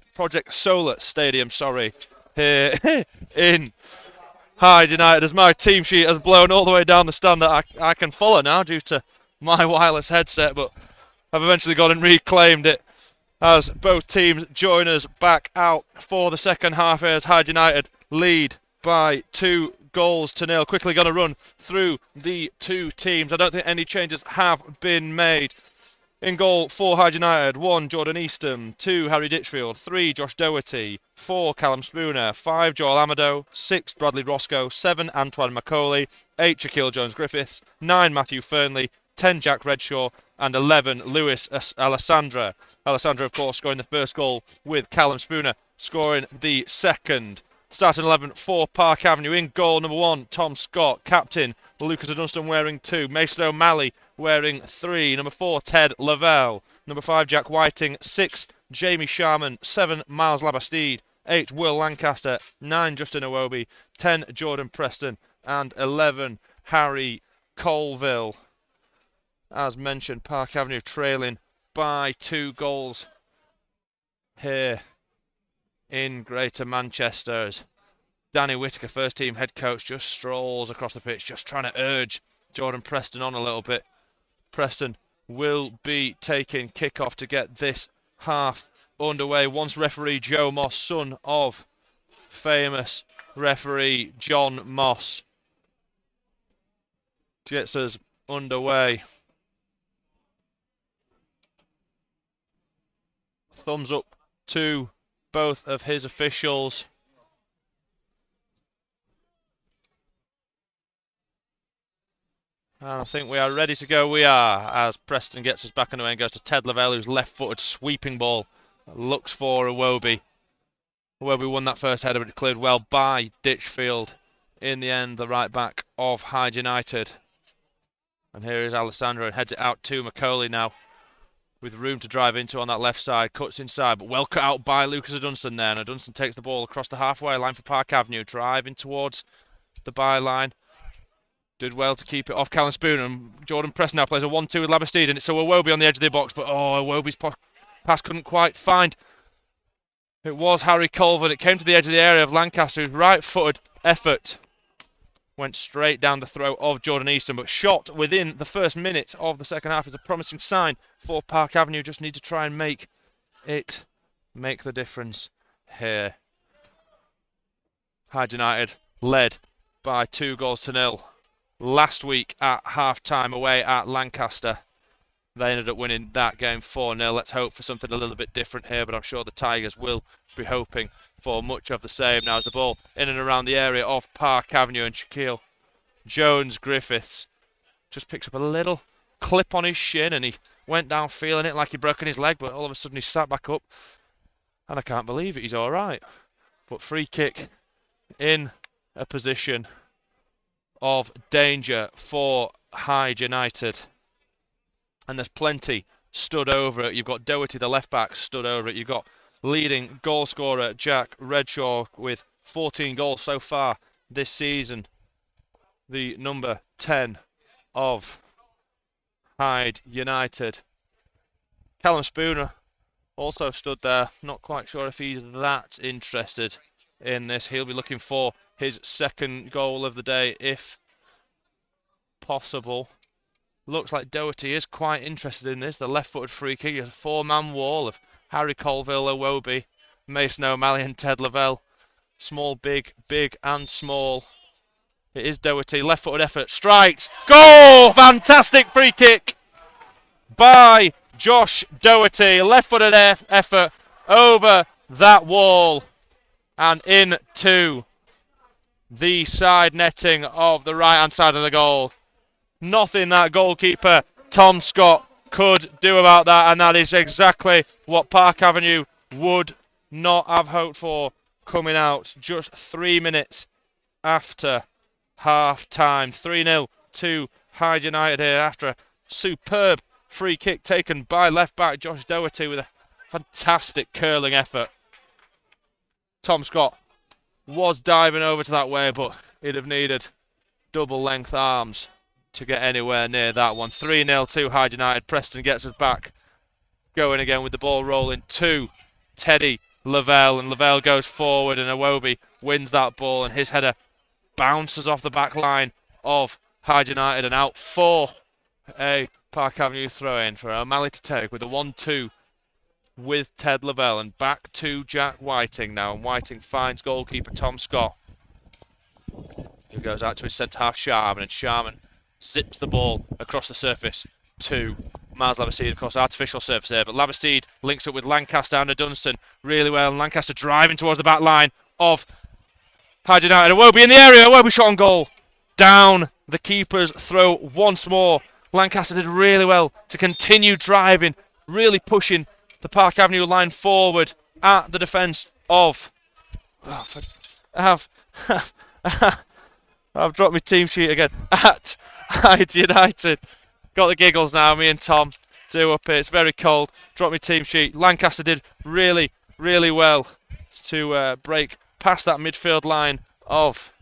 here in Hyde United, as my team sheet has blown all the way down the stand that I can follow now due to my wireless headset, but I've eventually gone and reclaimed it as both teams join us back out for the second half as Hyde United lead by 2-0. Quickly going to run through the two teams. I don't think any changes have been made. In goal for Hyde United, 1 Jordan Eastham, 2 Harry Ditchfield, 3 Josh Doherty, 4 Callum Spooner, 5 Joel Amado, 6 Bradley Roscoe, 7 Antoine Macaulay, 8 Shaquille Jones-Griffiths, 9 Matthew Fernley, 10 Jack Redshaw, and 11 Lewis Alessandra. Alessandra, of course, scoring the first goal with Callum Spooner scoring the second. Starting 11 for Park Avenue. In goal, number 1, Tom Scott. Captain, Lucas Dunstan wearing 2. Mason O'Malley wearing 3. Number 4, Ted Lavelle. Number 5, Jack Whiting. 6, Jamie Sharman. 7, Miles Labastide. 8, Will Lancaster. 9, Justin Iwobi. 10, Jordan Preston. And 11, Harry Colville. As mentioned, Park Avenue trailing by 2 goals here in Greater Manchester. Danny Whitaker, first team head coach, just strolls across the pitch, just trying to urge Jordan Preston on a little bit. Preston will be taking kick-off to get this half underway once referee Joe Moss, son of famous referee John Moss, gets us underway. Thumbs up to both of his officials. And I think we are ready to go. We are, as Preston gets us back underway and goes to Ted Lavelle, who's left-footed sweeping ball. Looks for Iwobi. Iwobi won that first header, but it cleared well by Ditchfield. In the end, the right back of Hyde United. And here is Alessandro and heads it out to Macaulay now, with room to drive into on that left side. Cuts inside, but well cut out by Lucas Dunstan there. And Dunstan takes the ball across the halfway line for Park Avenue, driving towards the byline. Did well to keep it off Callum Spooner, and Jordan Preston now plays a 1-2 with Labastide, and it's so Iwobi on the edge of the box, but Iwobi's pass couldn't quite find. It was Harry Colville. It came to the edge of the area of Lancaster, whose right-footed effort went straight down the throat of Jordan Eastham, but shot within the first minute of the second half is a promising sign for Park Avenue. Just need to try and make the difference here. Hyde United led by 2-0 last week at half-time away at Lancaster. They ended up winning that game 4-0. Let's hope for something a little bit different here, but I'm sure the Tigers will be hoping for much of the same. Now as the ball in and around the area of Park Avenue, and Shaquille Jones-Griffiths just picks up a little clip on his shin, and he went down feeling it like he'd broken his leg, but all of a sudden he sat back up, and I can't believe it, he's all right. But free kick in a position of danger for Hyde United. And there's plenty stood over it. You've got Doherty, the left back, stood over it. You've got leading goal scorer Jack Redshaw with 14 goals so far this season. The number 10 of Hyde United. Callum Spooner also stood there. Not quite sure if he's that interested in this. He'll be looking for his second goal of the day if possible. Looks like Doherty is quite interested in this. The left-footed free kick is a 4-man wall of Harry Colville, Iwobi, Mason O'Malley and Ted Lavelle. Small, big, big and small. It is Doherty. Left-footed effort. Strikes. Goal! Fantastic free kick by Josh Doherty. Left-footed effort over that wall and into the side netting of the right-hand side of the goal. Nothing that goalkeeper Tom Scott could do about that, and that is exactly what Park Avenue would not have hoped for coming out just 3 minutes after half-time. 3-0 to Hyde United here after a superb free kick taken by left-back Josh Doherty with a fantastic curling effort. Tom Scott was diving over to that way, but he'd have needed double-length arms to get anywhere near that one. 3-0 to Hyde United. Preston gets us back going again with the ball rolling to Teddy Lavelle, and Lavelle goes forward, and Iwobi wins that ball, and his header bounces off the back line of Hyde United and out for a Park Avenue throw-in for O'Malley to take with a 1-2 with Ted Lavelle, and back to Jack Whiting now, and Whiting finds goalkeeper Tom Scott, who goes out to his centre-half Sharman, and Sharman zips the ball across the surface to Miles Labastide. Of course, artificial surface there, but Labastide links up with Lancaster under Dunstan really well, and Lancaster driving towards the back line of Hyde United. Iwobi in the area, Iwobi shot on goal. Down the keeper's throw once more. Lancaster did really well to continue driving, really pushing the Park Avenue line forward at the defence of... I've dropped my team sheet again. At Hyde United. Got the giggles now, me and Tom do up here. It's very cold. Dropped my team sheet. Lancaster did really, really well to break past that midfield line of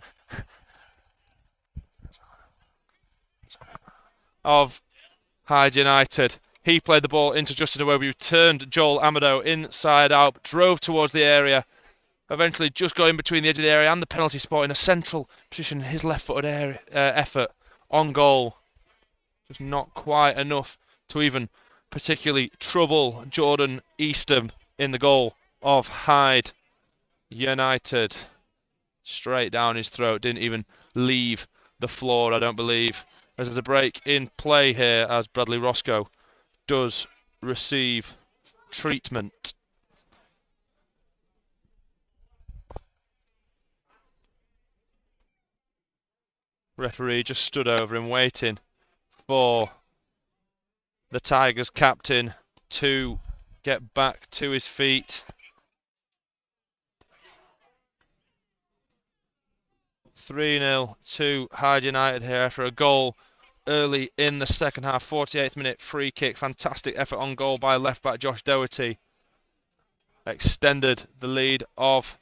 Hyde United. He played the ball into Justin Iwobi, who turned Joel Amado inside out, drove towards the area, eventually just got in between the edge of the area and the penalty spot in a central position in his left-footed effort on goal. Just not quite enough to even particularly trouble Jordan Eastham in the goal of Hyde United. Straight down his throat, didn't even leave the floor, I don't believe. As there's a break in play here as Bradley Roscoe does receive treatment. Referee just stood over him waiting for the Tigers captain to get back to his feet. 3-0 to Hyde United here after a goal early in the second half. 48th minute free kick. Fantastic effort on goal by left back Josh Doherty. Extended the lead of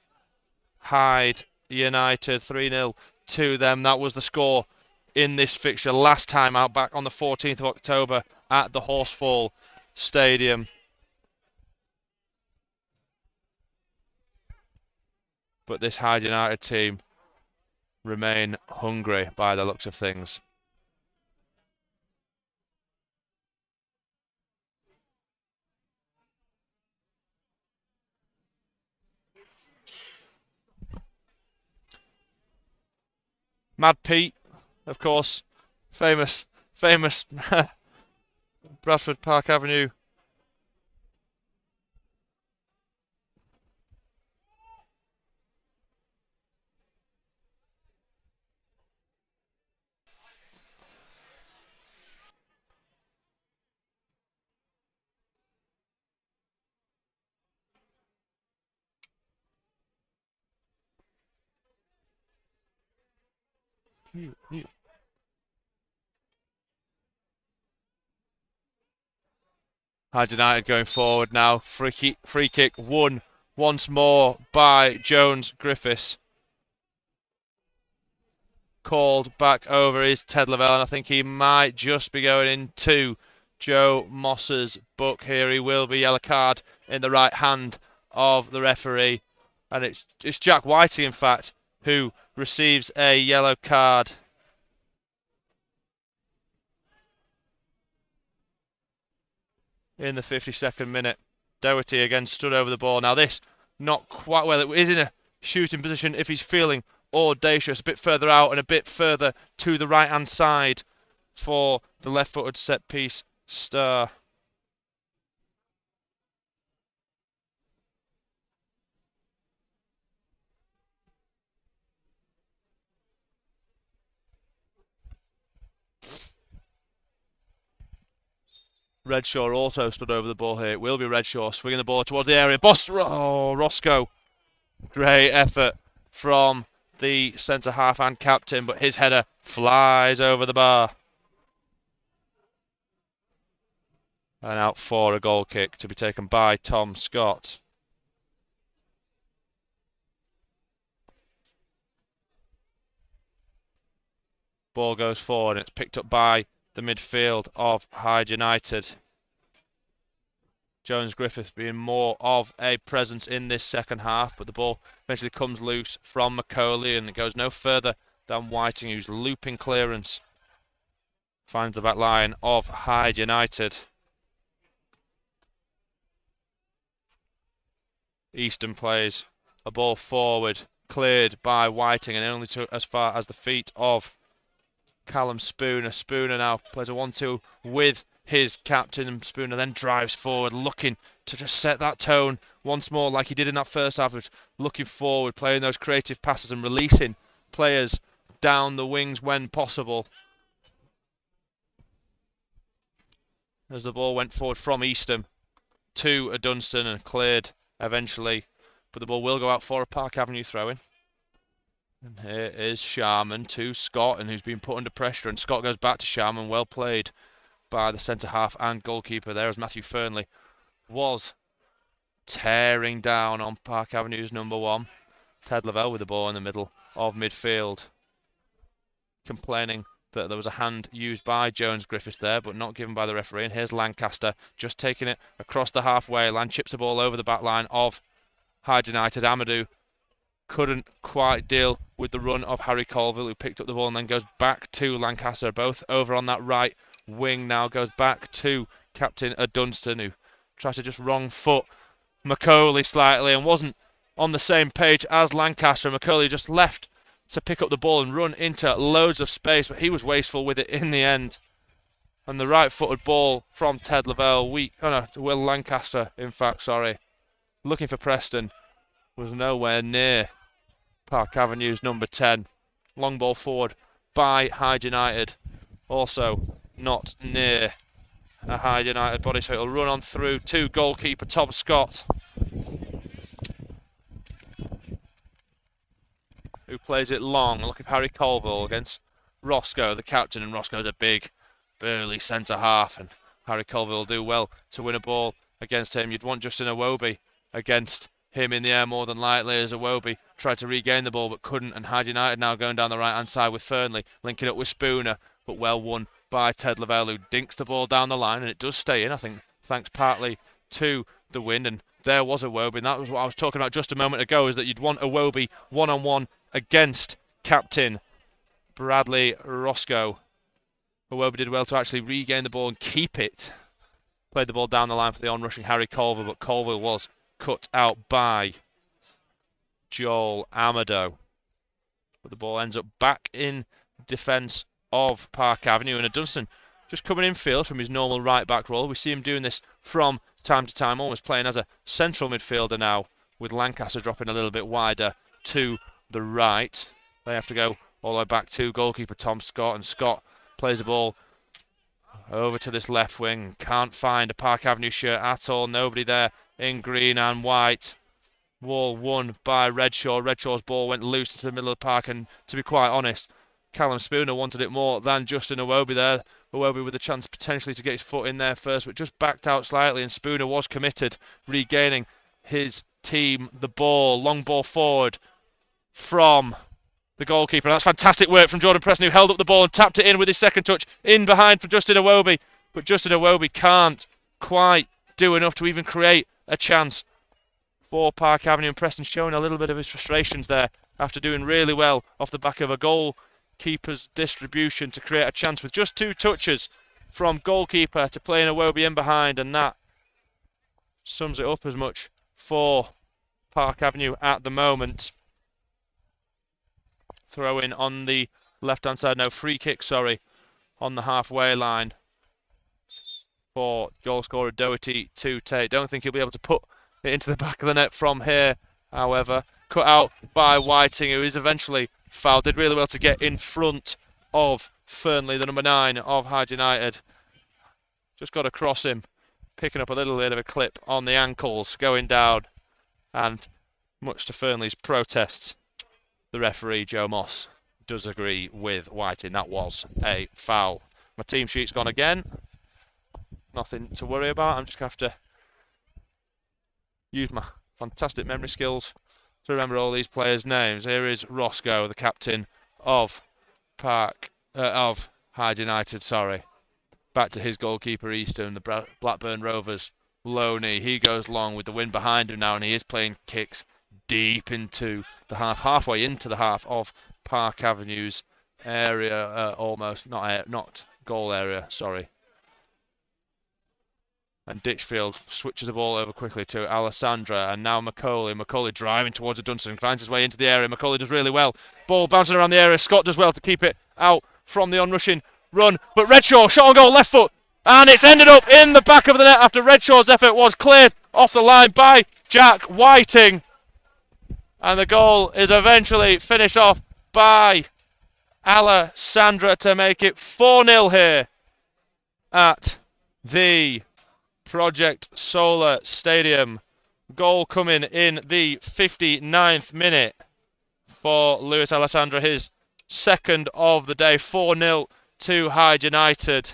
Hyde United. 3-0 to them. That was the score in this fixture last time out, back on the 14th of October at the Horsefall Stadium. But this Hyde United team remain hungry by the looks of things. Mad Pete, of course, famous Bradford Park Avenue Hyde United going forward now. Free kick won once more by Jones Griffiths. Called back over is Ted Lavelle, and I think he might just be going into Joe Moss's book here. He will be. Yellow card in the right hand of the referee, and it's Jack Whiting, in fact, who receives a yellow card. In the 52nd minute, Doherty again stood over the ball. Now this, not quite well. It is in a shooting position if he's feeling audacious. A bit further out and a bit further to the right-hand side for the left-footed set-piece star. Redshaw also stood over the ball here. It will be Redshaw swinging the ball towards the area. Roscoe. Great effort from the centre-half and captain, but his header flies over the bar. And out for a goal kick to be taken by Tom Scott. Ball goes forward and it's picked up by the midfield of Hyde United. Jones Griffith being more of a presence in this second half, but the ball eventually comes loose from Macaulay and it goes no further than Whiting, who's looping clearance. Finds the back line of Hyde United. Easton plays a ball forward, cleared by Whiting, and only to as far as the feet of Callum Spooner. Spooner now plays a 1-2 with his captain, and Spooner then drives forward, looking to just set that tone once more like he did in that first half, looking forward, playing those creative passes and releasing players down the wings when possible. As the ball went forward from Eastham to a Dunstan and cleared eventually, but the ball will go out for a Park Avenue throw-in. And here is Sharman to Scott, and who's been put under pressure, and Scott goes back to Sharman. Well played by the centre half and goalkeeper there, as Matthew Fernley was tearing down on Park Avenue's number 1. Ted Lavelle with the ball in the middle of midfield, complaining that there was a hand used by Jones Griffiths there, but not given by the referee. And here's Lancaster just taking it across the halfway line, chips the ball over the back line of Hyde United. Amadou couldn't quite deal with the run of Harry Colville, who picked up the ball and then goes back to Lancaster, both over on that right wing now. Goes back to captain Dunstan, who tried to just wrong foot Macaulay slightly and wasn't on the same page as Lancaster. Macaulay just left to pick up the ball and run into loads of space, but he was wasteful with it in the end. And the right-footed ball from Ted Lavelle, Will Lancaster, in fact, looking for Preston, was nowhere near Park Avenue's number 10. Long ball forward by Hyde United, also not near a Hyde United body, so it'll run on through to goalkeeper Tom Scott, who plays it long. Look at Harry Colville against Roscoe, the captain, and Roscoe's a big, burly centre half, and Harry Colville will do well to win a ball against him. You'd want Justin Iwobi against him in the air more than likely, as Iwobi tried to regain the ball but couldn't, and Hyde United now going down the right hand side with Fernley, linking up with Spooner, but well won by Ted Lavelle, who dinks the ball down the line, and it does stay in, I think, thanks partly to the wind. And there was Iwobi, and that was what I was talking about just a moment ago, is that you'd want Iwobi one-on-one against captain Bradley Roscoe. Iwobi did well to actually regain the ball and keep it. Played the ball down the line for the on-rushing Harry Colville, but Colville was cut out by Joel Amadou. But the ball ends up back in defence of Park Avenue, and Dunstan just coming in field from his normal right-back role. We see him doing this from time to time, almost playing as a central midfielder now, with Lancaster dropping a little bit wider to the right. They have to go all the way back to goalkeeper Tom Scott, and Scott plays the ball over to this left wing. Can't find a Park Avenue shirt at all. Nobody there in green and white. Wall won by Redshaw. Redshaw's ball went loose into the middle of the park, and to be quite honest, Callum Spooner wanted it more than Justin Iwobi there. Iwobi with a chance potentially to get his foot in there first, but just backed out slightly, and Spooner was committed, regaining his team the ball. Long ball forward from the goalkeeper. That's fantastic work from Jordan Preston, who held up the ball and tapped it in with his second touch, in behind for Justin Iwobi. But Justin Iwobi can't quite do enough to even create a chance for Park Avenue, and Preston showing a little bit of his frustrations there after doing really well off the back of a goalkeeper's distribution to create a chance with just 2 touches from goalkeeper to playing Iwobi in behind, and that sums it up as much for Park Avenue at the moment. Throw in on the left hand side, no, free kick, on the halfway line for goal scorer Doherty to take. Don't think he'll be able to put it into the back of the net from here, however. Cut out by Whiting, who is eventually fouled. Did really well to get in front of Fernley, the number 9 of Hyde United. Just got across him, picking up a little bit of a clip on the ankles, going down, and much to Fernley's protests, the referee, Joe Moss, does agree with Whiting. That was a foul. My team sheet's gone again. Nothing to worry about. I'm just going to have to use my fantastic memory skills to remember all these players' names. Here is Roscoe, the captain of Hyde United. Back to his goalkeeper Easton, the Blackburn Rovers Loney, he goes long with the wind behind him now, and he is playing kicks deep into the halfway into the half of Park Avenue's area, almost, not goal area, sorry. And Ditchfield switches the ball over quickly to Alessandra, and now Macaulay. Macaulay driving towards the Dunstan, finds his way into the area. Macaulay does really well. Ball bouncing around the area. Scott does well to keep it out from the onrushing run. But Redshaw, shot on goal, left foot. And it's ended up in the back of the net after Redshaw's effort was cleared off the line by Jack Whiting. And the goal is eventually finished off by Alessandra to make it 4-0 here at the Project Solar Stadium. Goal coming in the 59th minute for Luis Alessandra, his second of the day. 4-0 to Hyde United.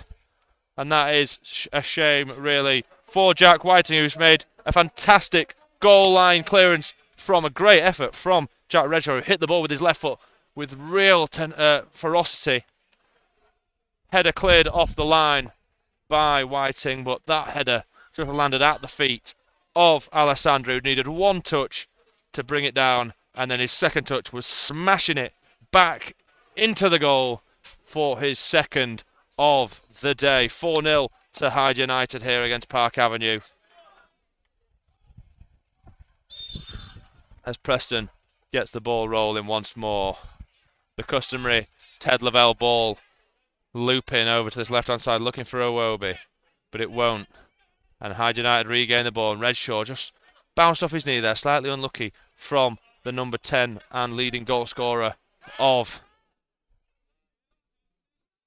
And that is a shame, really, for Jack Whiting, who's made a fantastic goal line clearance from a great effort from Jack Redshaw, who hit the ball with his left foot with real ferocity. Header cleared off the line by Whiting, but that header just landed at the feet of Alessandro, who needed one touch to bring it down, and then his second touch was smashing it back into the goal for his second of the day. 4-0 to Hyde United here against Park Avenue. As Preston gets the ball rolling once more. The customary Ted Lavelle ball looping over to this left-hand side, looking for Iwobi, but it won't. And Hyde United regain the ball, and Redshaw just bounced off his knee there, slightly unlucky from the number 10 and leading goal scorer of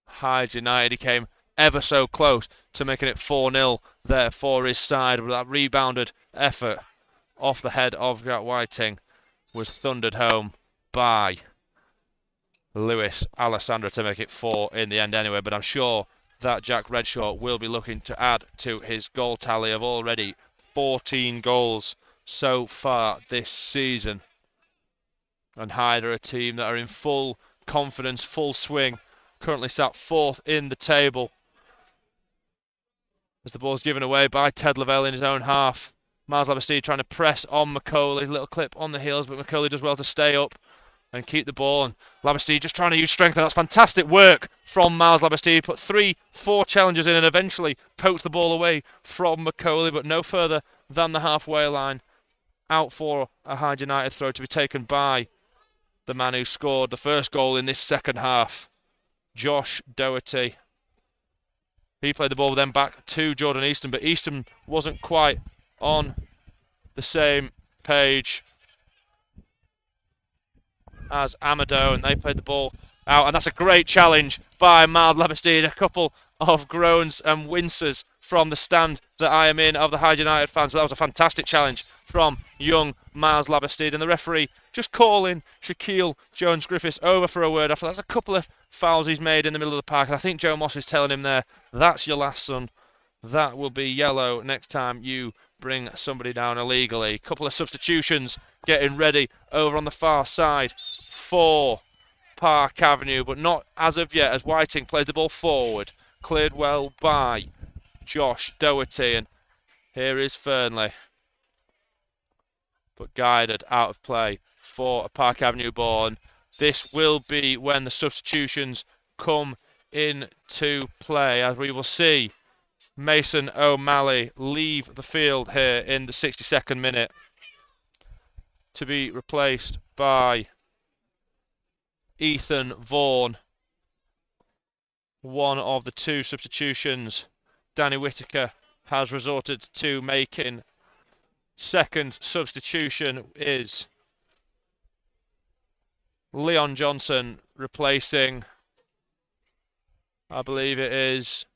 Hyde United. He came ever so close to making it 4-0 there for his side, but that rebounded effort off the head of Jack Whiting was thundered home by Luis Alessandra to make it 4 in the end anyway. But I'm sure that Jack Redshaw will be looking to add to his goal tally of already 14 goals so far this season. And Hyde are a team that are in full confidence, full swing, currently sat 4th in the table. As the ball's given away by Ted Lavelle in his own half. Miles Labastide trying to press on Macaulay. Little clip on the heels, but Macaulay does well to stay up and keep the ball. And Labastide just trying to use strength, and that's fantastic work from Miles Labastide. Put 3-4 challenges in and eventually poked the ball away from Macaulay, but no further than the halfway line. Out for a Hyde United throw to be taken by the man who scored the first goal in this second half, Josh Doherty. He played the ball then back to Jordan Easton, but Easton wasn't quite on the same page as Amado, and they played the ball out, and that's a great challenge by Miles Labastide. A couple of groans and winces from the stand that I am in of the Hyde United fans. That was a fantastic challenge from young Miles Labastide, and the referee just calling Shaquille Jones-Griffiths over for a word after that's a couple of fouls he's made in the middle of the park, and I think Joe Moss is telling him there, that's your last, son. That will be yellow next time you bring somebody down illegally. Couple of substitutions getting ready over on the far side for Park Avenue, but not as of yet, as Whiting plays the ball forward. Cleared well by Josh Doherty, and here is Fernley, but guided out of play for a Park Avenue ball. And this will be when the substitutions come into play, as we will see Mason O'Malley leave the field here in the 62nd minute to be replaced by Ethan Vaughan. One of the two substitutions Danny Whitaker has resorted to making. Second substitution is Leon Johnson replacing, I believe it is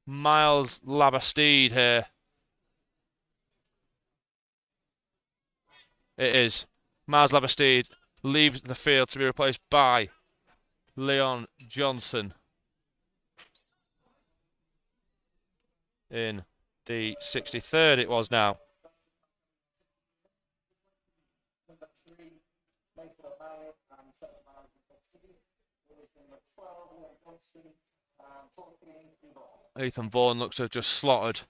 Miles Labastide here. It is. Miles Labastide leaves the field to be replaced by Leon Johnson in the 63rd it was now. Ethan Vaughan looks to have just slotted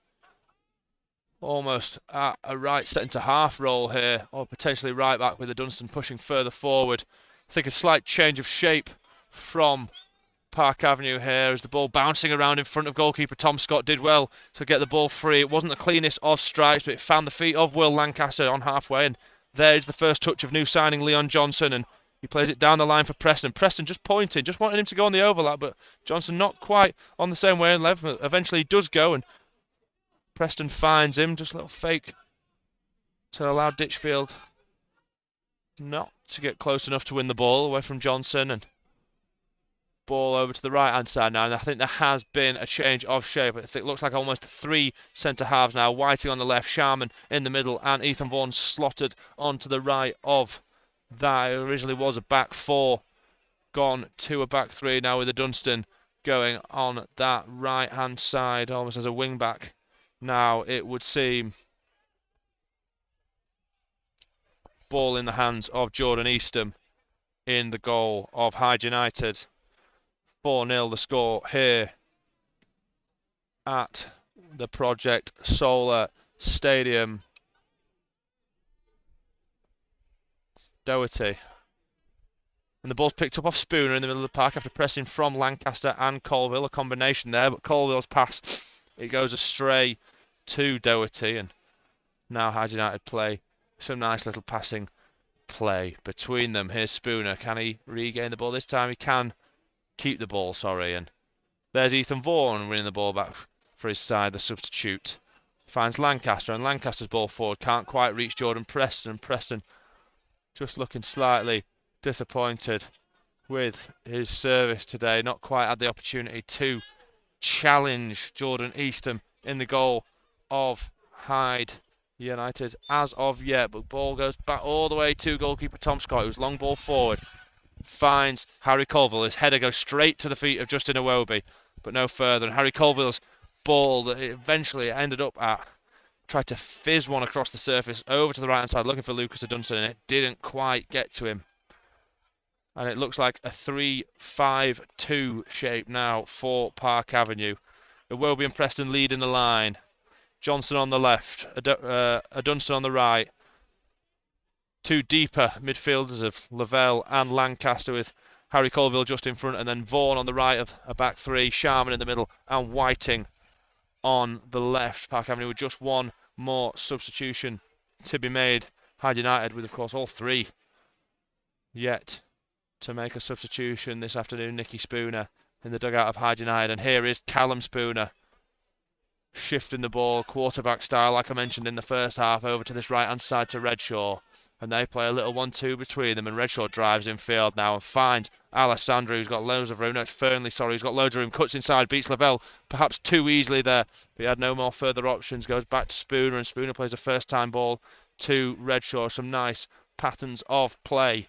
almost at a right centre-half role here, or potentially right back with the Dunstan pushing further forward. I think a slight change of shape from Park Avenue here as the ball bouncing around in front of goalkeeper Tom Scott did well to get the ball free. It wasn't the cleanest of strikes, but it found the feet of Will Lancaster on halfway, and there's the first touch of new signing Leon Johnson, and he plays it down the line for Preston. Preston just pointing, just wanting him to go on the overlap, but Johnson not quite on the same wavelength. Eventually he does go, and Preston finds him, just a little fake to allow Ditchfield not to get close enough to win the ball away from Johnson, and ball over to the right hand side now, and I think there has been a change of shape. It looks like almost 3 centre halves now. Whiting on the left, Sharman in the middle, and Ethan Vaughan slotted onto the right of that. It originally was a back 4, gone to a back 3 now with the Dunstan going on that right hand side almost as a wing back. Now it would seem ball in the hands of Jordan Eastham in the goal of Hyde United. 4-0 the score here at the Project Solar Stadium. Doherty. And the ball's picked up off Spooner in the middle of the park after pressing from Lancaster and Colville. A combination there, but Colville's pass, it goes astray to Doherty. And now Hyde United play some nice little passing play between them. Here's Spooner. Can he regain the ball this time? He can. Keep the ball, sorry, and there's Ethan Vaughan winning the ball back for his side, the substitute. Finds Lancaster, and Lancaster's ball forward can't quite reach Jordan Preston. Preston just looking slightly disappointed with his service today. Not quite had the opportunity to challenge Jordan Eastham in the goal of Hyde United as of yet, but ball goes back all the way to goalkeeper Tom Scott, who's long ball forward. Finds Harry Colville. His header goes straight to the feet of Justin Iwobi, but no further. And Harry Colville's ball that it eventually ended up at tried to fizz one across the surface over to the right hand side looking for Lucas Dunstan, and it didn't quite get to him. And it looks like a 3-5-2 shape now for Park Avenue. Iwobi and Preston lead in the line. Johnson on the left, Dunstan on the right. 2 deeper midfielders of Lavelle and Lancaster with Harry Colville just in front, and then Vaughan on the right of a back 3, Sharman in the middle, and Whiting on the left. Park Avenue with just one more substitution to be made. Hyde United with, of course, all 3 yet to make a substitution this afternoon. Nicky Spooner in the dugout of Hyde United, and here is Callum Spooner shifting the ball quarterback style, like I mentioned in the first half, over to this right hand side to Redshaw. And they play a little 1-2 between them, and Redshaw drives in field now and finds Alessandro, who's got loads of room. No, it's Fernley, sorry, who's got loads of room. Cuts inside, beats Lavelle, perhaps too easily there. But he had no more further options. Goes back to Spooner, and Spooner plays a first-time ball to Redshaw. Some nice patterns of play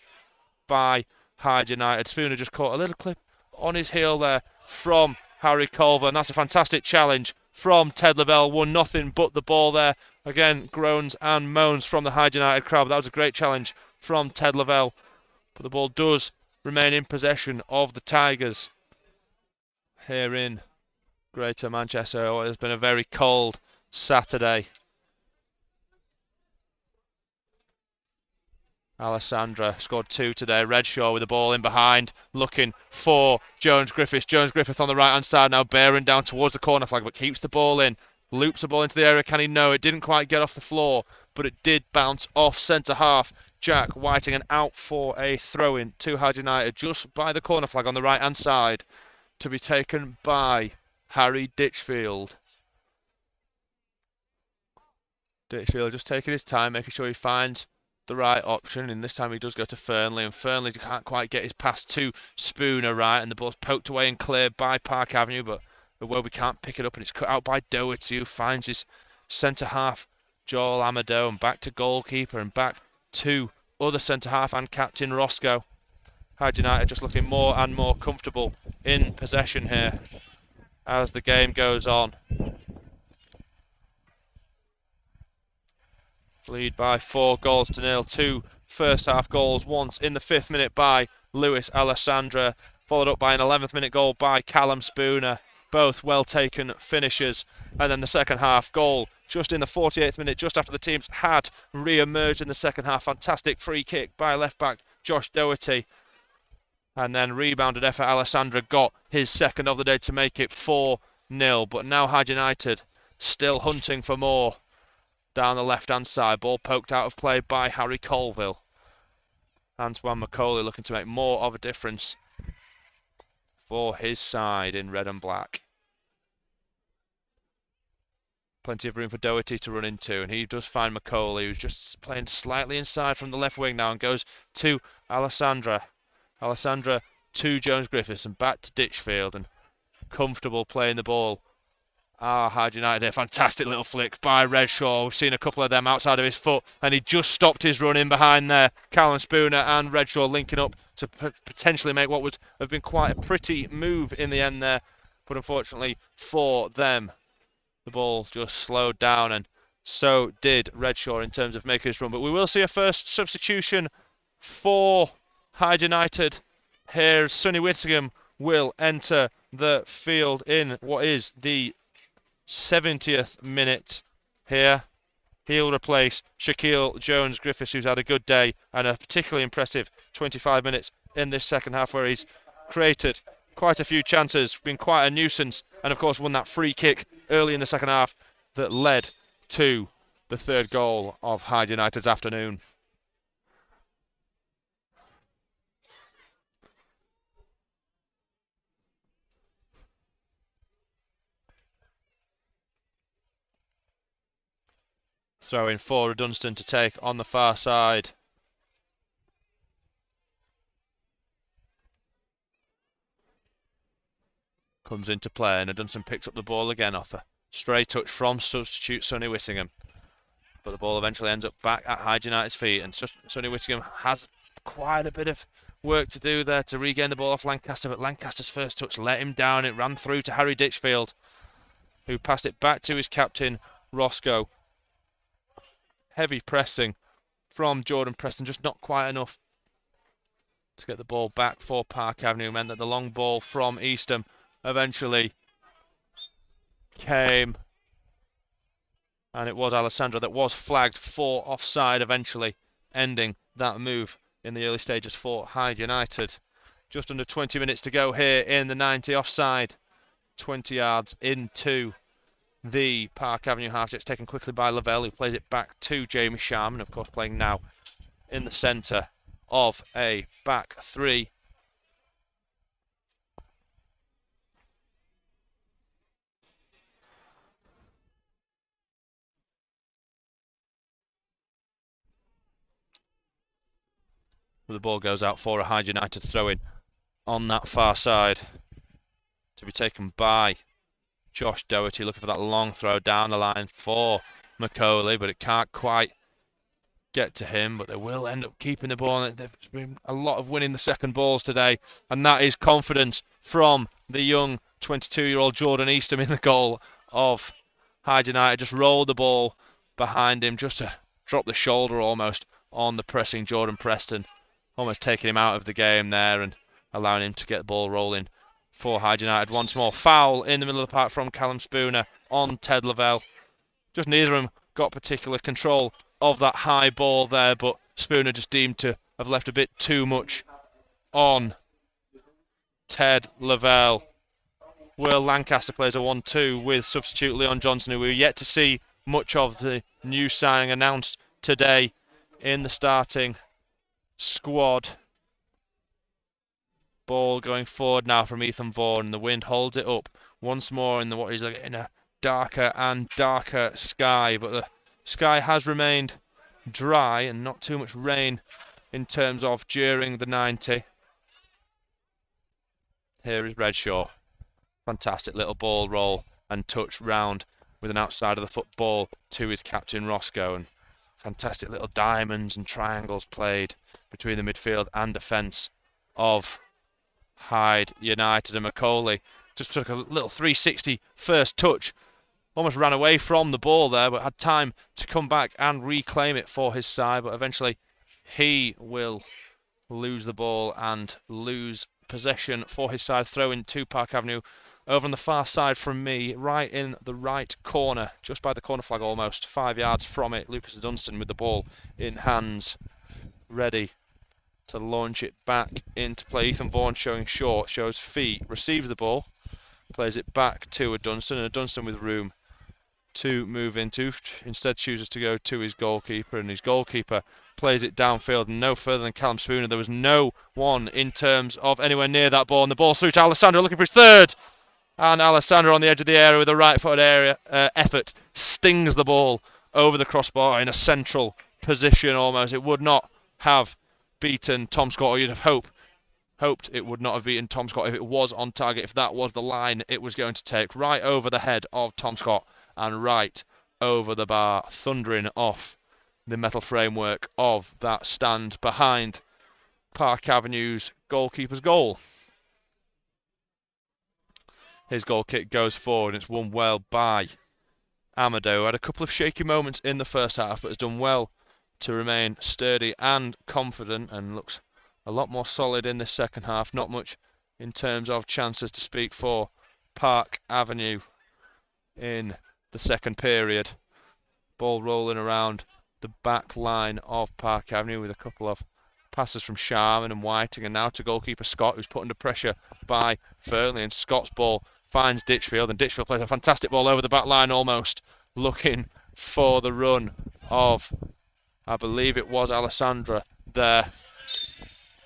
by Hyde United. Spooner just caught a little clip on his heel there from Harry Colville, and that's a fantastic challenge from Ted Lavelle. 1-0, but the ball there. Again, groans and moans from the Hyde United crowd. That was a great challenge from Ted Lavelle. But the ball does remain in possession of the Tigers here in Greater Manchester. It has been a very cold Saturday. Alessandra scored 2 today. Redshaw with the ball in behind, looking for Jones Griffiths. Jones Griffith on the right hand side now, bearing down towards the corner flag, but keeps the ball in. Loops the ball into the area. Can he? No, it didn't quite get off the floor, but it did bounce off centre half Jack Whiting, and out for a throw-in to Hyde United just by the corner flag on the right hand side, to be taken by Harry Ditchfield. Ditchfield just taking his time, making sure he finds the right option, and this time he does go to Fernley, and Fernley can't quite get his pass to Spooner right, and the ball's poked away and cleared by Park Avenue, but Iwobi can't pick it up, and it's cut out by Doherty, who finds his centre half Joel Amadou, and back to goalkeeper, and back to other centre half and captain Roscoe. Hyde United just looking more and more comfortable in possession here as the game goes on. Lead by 4-0. 2 first half goals, once in the 5th minute by Luis Alessandra, followed up by an 11th minute goal by Callum Spooner. both well taken finishes. And then the second half goal just in the 48th minute, just after the teams had re-emerged in the second half. Fantastic free kick by left back Josh Doherty. And then rebounded effort. Alessandra got his second of the day to make it 4-0. But now Hyde United still hunting for more down the left-hand side. Ball poked out of play by Harry Colville. Antoine Macaulay looking to make more of a difference for his side in red and black. Plenty of room for Doherty to run into, and he does find Macaulay, who's just playing slightly inside from the left wing now, and goes to Alessandra. Alessandra to Jones-Griffiths and back to Ditchfield, and comfortable playing the ball. Hyde United here. Fantastic little flick by Redshaw. We've seen a couple of them outside of his foot, and he just stopped his run in behind there. Callum Spooner and Redshaw linking up to potentially make what would have been quite a pretty move in the end there. But unfortunately for them, the ball just slowed down, and so did Redshaw in terms of making his run. But we will see a first substitution for Hyde United here. Sonny Whittingham will enter the field in what is the 70th minute here. He'll replace Shaquille Jones-Griffiths, who's had a good day and a particularly impressive 25 minutes in this second half, where he's created quite a few chances, been quite a nuisance, and of course won that free kick early in the second half that led to the third goal of Hyde United's afternoon. Throw in for Dunstan to take on the far side. Comes into play, and Dunstan picks up the ball again off a stray touch from substitute Sonny Whittingham. But the ball eventually ends up back at Hyde United's feet, and Sonny Whittingham has quite a bit of work to do there to regain the ball off Lancaster, but Lancaster's first touch let him down. It ran through to Harry Ditchfield, who passed it back to his captain, Roscoe. Heavy pressing from Jordan Preston, just not quite enough to get the ball back for Park Avenue. Meant that the long ball from Eastham eventually came, and it was Alessandra that was flagged for offside, eventually ending that move in the early stages for Hyde United. Just under 20 minutes to go here in the 90, offside 20 yards into the Park Avenue half. It's taken quickly by Lavelle, who plays it back to Jamie Sharman, of course playing now in the centre of a back three. The ball goes out for a Hyde United throw-in on that far side to be taken by Josh Doherty, looking for that long throw down the line for Macaulay, but it can't quite get to him. But they will end up keeping the ball. There's been a lot of winning the second balls today, and that is confidence from the young 22-year-old Jordan Eastham in the goal of Hyde United. Just rolled the ball behind him, just to drop the shoulder almost on the pressing Jordan Preston, almost taking him out of the game there and allowing him to get the ball rolling for Hyde United once more. Foul in the middle of the park from Callum Spooner on Ted Lavelle. Just neither of them got particular control of that high ball there, but Spooner just deemed to have left a bit too much on Ted Lavelle. Will Lancaster plays a 1-2 with substitute Leon Johnson, who we're yet to see much of the new signing announced today in the starting squad. Ball going forward now from Ethan Vaughan. The wind holds it up once more in what is in a darker and darker sky, but the sky has remained dry and not too much rain in terms of during the 90. Here is Redshaw. Fantastic little ball roll and touch round with an outside of the football to his captain Roscoe, and fantastic little diamonds and triangles played between the midfield and defence of Hyde United. And Macaulay just took a little 360 first touch, almost ran away from the ball there, but had time to come back and reclaim it for his side. But eventually he will lose the ball and lose possession for his side. Throw in to Park Avenue over on the far side from me, right in the right corner, just by the corner flag almost, 5 yards from it. Lucas Dunstan with the ball in hands, ready to launch it back into play. Ethan Vaughan showing short, shows feet, receives the ball, plays it back to a Dunstan, and a Dunstan with room to move into. Instead chooses to go to his goalkeeper, and his goalkeeper plays it downfield no further than Callum Spooner. There was no one in terms of anywhere near that ball, and the ball through to Alessandro looking for his third. And Alessandro on the edge of the area with a right-footed effort stings the ball over the crossbar in a central position almost. It would not have beaten Tom Scott, or you'd have hoped it would not have beaten Tom Scott if it was on target, if that was the line it was going to take. Right over the head of Tom Scott and right over the bar, thundering off the metal framework of that stand behind Park Avenue's goalkeeper's goal. His goal kick goes forward, and it's won well by Amadou. Had a couple of shaky moments in the first half, but has done well to remain sturdy and confident, and looks a lot more solid in this second half. Not much in terms of chances to speak for Park Avenue in the second period. Ball rolling around the back line of Park Avenue with a couple of passes from Sharman and Whiting, and now to goalkeeper Scott, who's put under pressure by Fernley, and Scott's ball finds Ditchfield, and Ditchfield plays a fantastic ball over the back line almost, looking for the run of, I believe it was Alessandra there,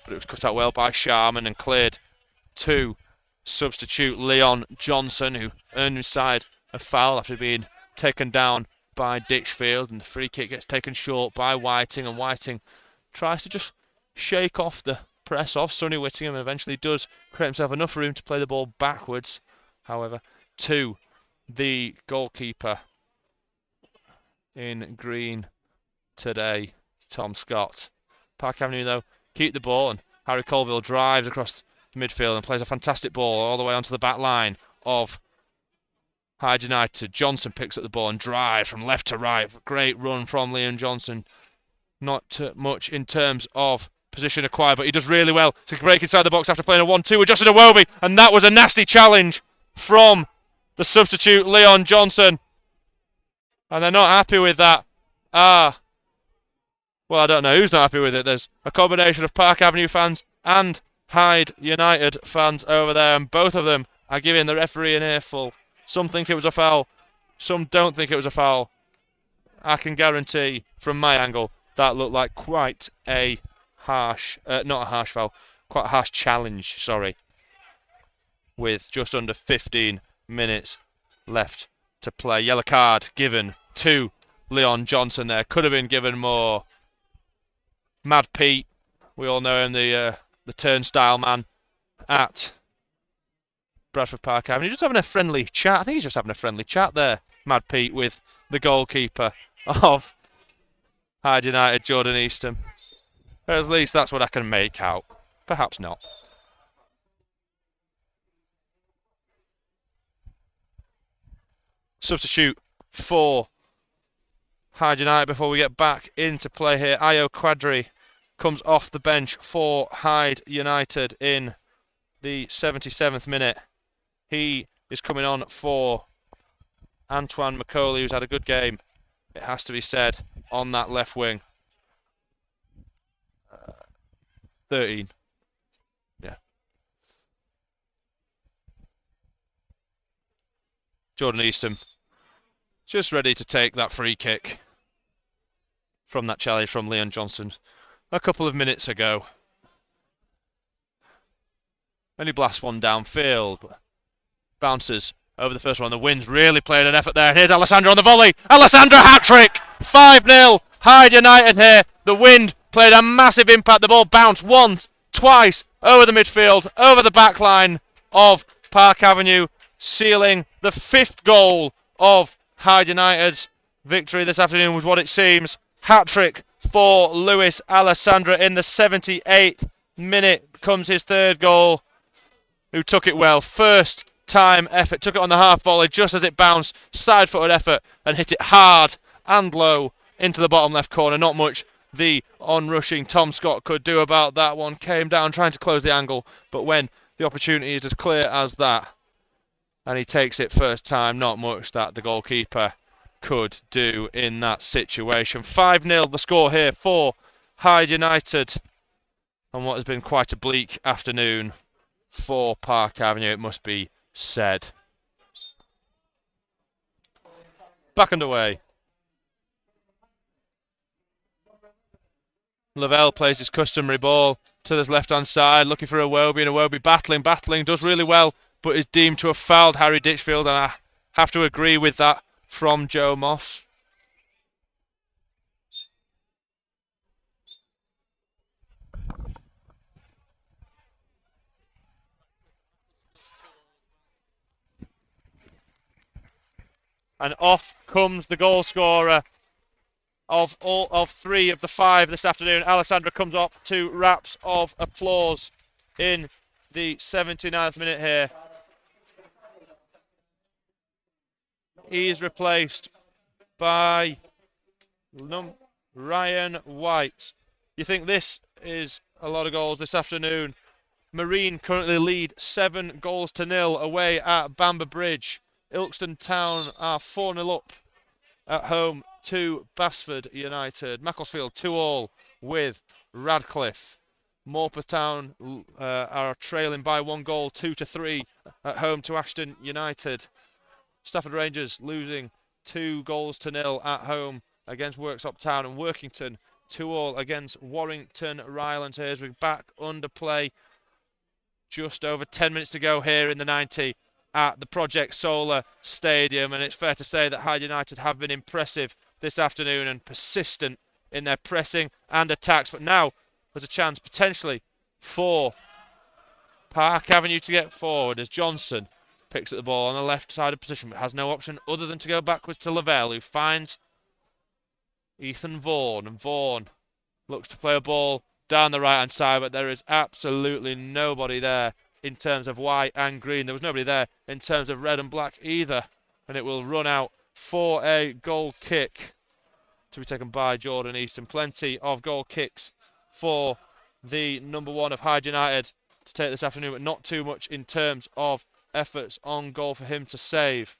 but it was cut out well by Sharman and cleared to substitute Leon Johnson, who earned his side a foul after being taken down by Ditchfield, and the free kick gets taken short by Whiting, and Whiting tries to just shake off the press of Sonny Whittingham, and eventually does create himself enough room to play the ball backwards, however, to the goalkeeper in green today, Tom Scott. Park Avenue, though, keep the ball, and Harry Colville drives across the midfield and plays a fantastic ball all the way onto the back line of Hyde United. Johnson picks up the ball and drives from left to right. Great run from Leon Johnson. Not much in terms of position acquired, but he does really well to break inside the box after playing a 1-2 with Justin Iwobi, and that was a nasty challenge from the substitute Leon Johnson, and they're not happy with that. Well, I don't know who's not happy with it. There's a combination of Park Avenue fans and Hyde United fans over there, and both of them are giving the referee an earful. Some think it was a foul, some don't think it was a foul. I can guarantee from my angle that looked like quite a harsh, not a harsh foul, quite a harsh challenge, sorry, with just under 15 minutes left to play. Yellow card given to Leon Johnson there. Could have been given more. Mad Pete, we all know him, the turnstile man at Bradford Park Avenue. Just having a friendly chat. I think he's just having a friendly chat there, Mad Pete, with the goalkeeper of Hyde United, Jordan Easton. Or at least that's what I can make out. Perhaps not. Substitute for Hyde United before we get back into play here. Ayo Quadri comes off the bench for Hyde United in the 77th minute. He is coming on for Antoine McCauley, who's had a good game, it has to be said, on that left wing. 13. Yeah. Jordan Easton just ready to take that free kick from that challenge from Leon Johnson a couple of minutes ago. And he blasts one downfield, but bounces over the first one. The wind's really played an effort there. Here's Alessandro on the volley. Alessandro hat-trick! 5-0 Hyde United here. The wind played a massive impact. The ball bounced once, twice, over the midfield, over the back line of Park Avenue, sealing the 5th goal of Hyde United's victory this afternoon, was what it seems. Hat-trick for Luis Alessandro in the 78th minute comes his 3rd goal, who took it well. First time effort, took it on the half volley just as it bounced, side footed effort, and hit it hard and low into the bottom left corner. Not much the onrushing Tom Scott could do about that one. Came down trying to close the angle, but when the opportunity is as clear as that, and he takes it first time. Not much that the goalkeeper could do in that situation. 5-0 the score here for Hyde United on what has been quite a bleak afternoon for Park Avenue, it must be said. Back underway. Lavelle plays his customary ball to his left-hand side, looking for Iwobi, and Iwobi battling, does really well, but is deemed to have fouled Harry Ditchfield, and I have to agree with that from Joe Moss. And off comes the goal scorer of 3 of the 5 this afternoon. Alessandra comes off to raps of applause in the 79th minute here. He is replaced by Ryan White. You think this is a lot of goals this afternoon? Marine currently lead 7-0 away at Bamber Bridge. Ilkeston Town are 4-0 up at home to Bradford United. Macclesfield 2-2 with Radcliffe. Morpeth Town are trailing by 1 goal, 2-3 at home to Ashton United. Stafford Rangers losing 2-0 at home against Worksop Town, and Workington 2-2 against Warrington Rylands. Here as we're back under play. Just over 10 minutes to go here in the 90 at the Project Solar Stadium, and it's fair to say that Hyde United have been impressive this afternoon and persistent in their pressing and attacks, but now there's a chance potentially for Park Avenue to get forward as Johnson picks at the ball on the left side of position, but has no option other than to go backwards to Lavelle, who finds Ethan Vaughan, and Vaughan looks to play a ball down the right hand side, but there is absolutely nobody there in terms of white and green. There was nobody there in terms of red and black either, and it will run out for a goal kick to be taken by Jordan Easton. Plenty of goal kicks for the number 1 of Hyde United to take this afternoon, but not too much in terms of efforts on goal for him to save.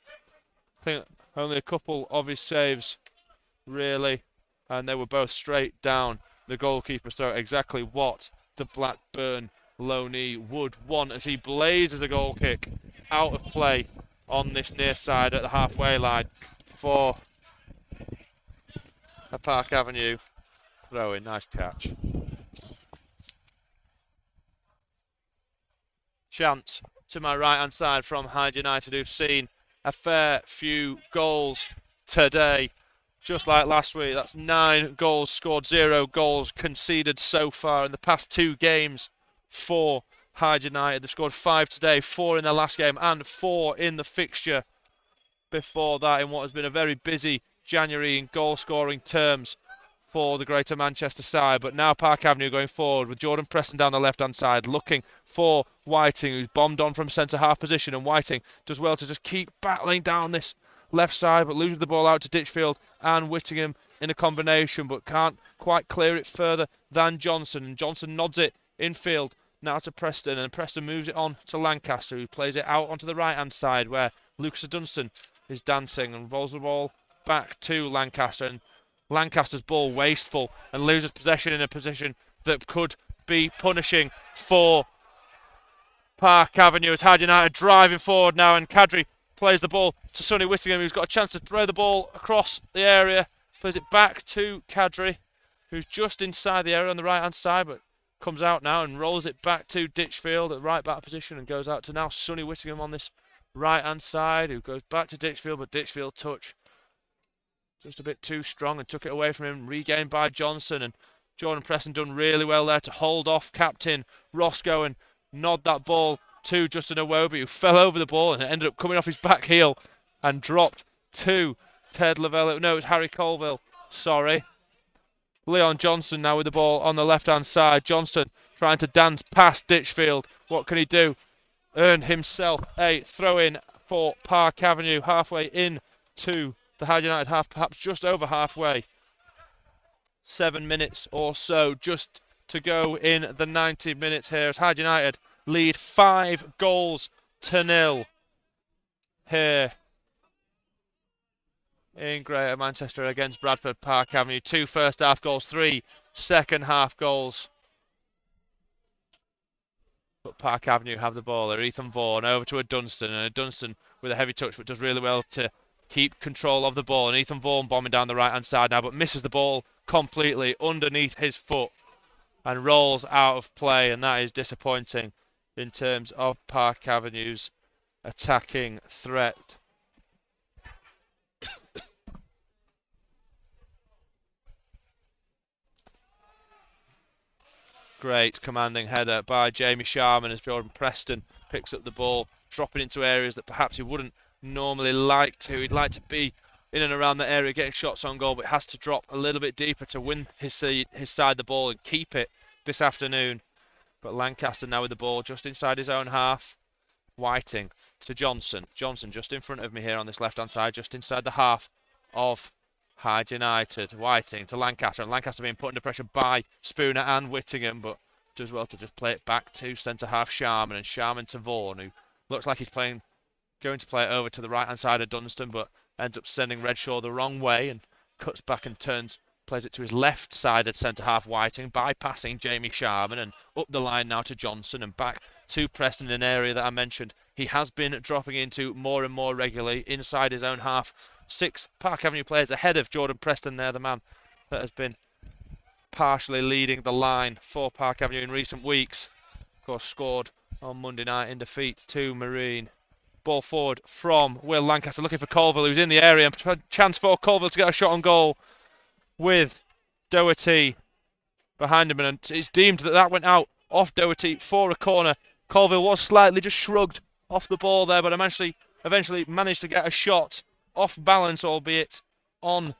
I think only a couple of his saves really, and they were both straight down the goalkeeper's throat, exactly what the Blackburn Loney would want as he blazes a goal kick out of play on this near side at the halfway line for a Park Avenue throw in. Nice catch. Chance to my right hand side from Hyde United, who've seen a fair few goals today. Just like last week, that's 9 goals scored, 0 goals conceded so far in the past 2 games for Hyde United. They've scored 5 today, 4 in their last game and 4 in the fixture before that, in what has been a very busy January in goal scoring terms for the Greater Manchester side. But now Park Avenue going forward with Jordan Preston down the left hand side, looking for Whiting, who's bombed on from centre half position, and Whiting does well to just keep battling down this left side, but loses the ball out to Ditchfield and Whittingham in a combination, but can't quite clear it further than Johnson, and Johnson nods it infield now to Preston, and Preston moves it on to Lancaster, who plays it out onto the right hand side where Lucas Dunstan is dancing and rolls the ball back to Lancaster, and Lancaster's ball wasteful and loses possession in a position that could be punishing for Park Avenue as Hyde United driving forward now, and Kadri plays the ball to Sonny Whittingham, who's got a chance to throw the ball across the area, plays it back to Kadri, who's just inside the area on the right hand side, but comes out now and rolls it back to Ditchfield at right back position, and goes out to now Sonny Whittingham on this right hand side, who goes back to Ditchfield, but Ditchfield touch just a bit too strong and took it away from him, regained by Johnson, and Jordan Preston done really well there to hold off captain Roscoe and nod that ball to Justin Iwobi, who fell over the ball and ended up coming off his back heel and dropped to Ted Lavelle. No, it's Harry Colville, sorry. Leon Johnson now with the ball on the left-hand side. Johnson trying to dance past Ditchfield. What can he do? Earn himself a throw-in for Park Avenue halfway in to the Hyde United half, perhaps just over halfway. 7 minutes or so just to go in the 90 minutes here as Hyde United lead 5-0. here in Greater Manchester against Bradford Park Avenue. 2 first half goals, 3 second half goals. But Park Avenue have the ball. Ethan Vaughan over to a Dunstan, and a Dunstan with a heavy touch, but does really well to keep control of the ball. And Ethan Vaughan bombing down the right hand side now, but misses the ball completely underneath his foot and rolls out of play, and that is disappointing in terms of Park Avenue's attacking threat. Great commanding header by Jamie Sharman as Jordan Preston picks up the ball, dropping into areas that perhaps he wouldn't normally like to. He'd like to be in and around the area getting shots on goal, but has to drop a little bit deeper to win his side the ball and keep it this afternoon. But Lancaster now with the ball just inside his own half. Whiting to Johnson. Johnson just in front of me here on this left-hand side, just inside the half of Hyde United. Whiting to Lancaster, and Lancaster being put under pressure by Spooner and Whittingham, but does well to just play it back to centre-half Sharman, and Sharman to Vaughan, who looks like he's going to play it over to the right-hand side of Dunstan, but ends up sending Redshaw the wrong way and cuts back and plays it to his left-sided centre-half Whiting, bypassing Jamie Sharman, and up the line now to Johnson and back to Preston in an area that I mentioned he has been dropping into more and more regularly inside his own half. 6 Park Avenue players ahead of Jordan Preston there, the man that has been partially leading the line for Park Avenue in recent weeks. Of course, scored on Monday night in defeat to Marine. Ball forward from Will Lancaster, looking for Colville, who's in the area. Chance for Colville to get a shot on goal with Doherty behind him, and it's deemed that went out off Doherty for a corner. Colville was slightly just shrugged off the ball there, but eventually managed to get a shot off balance, albeit on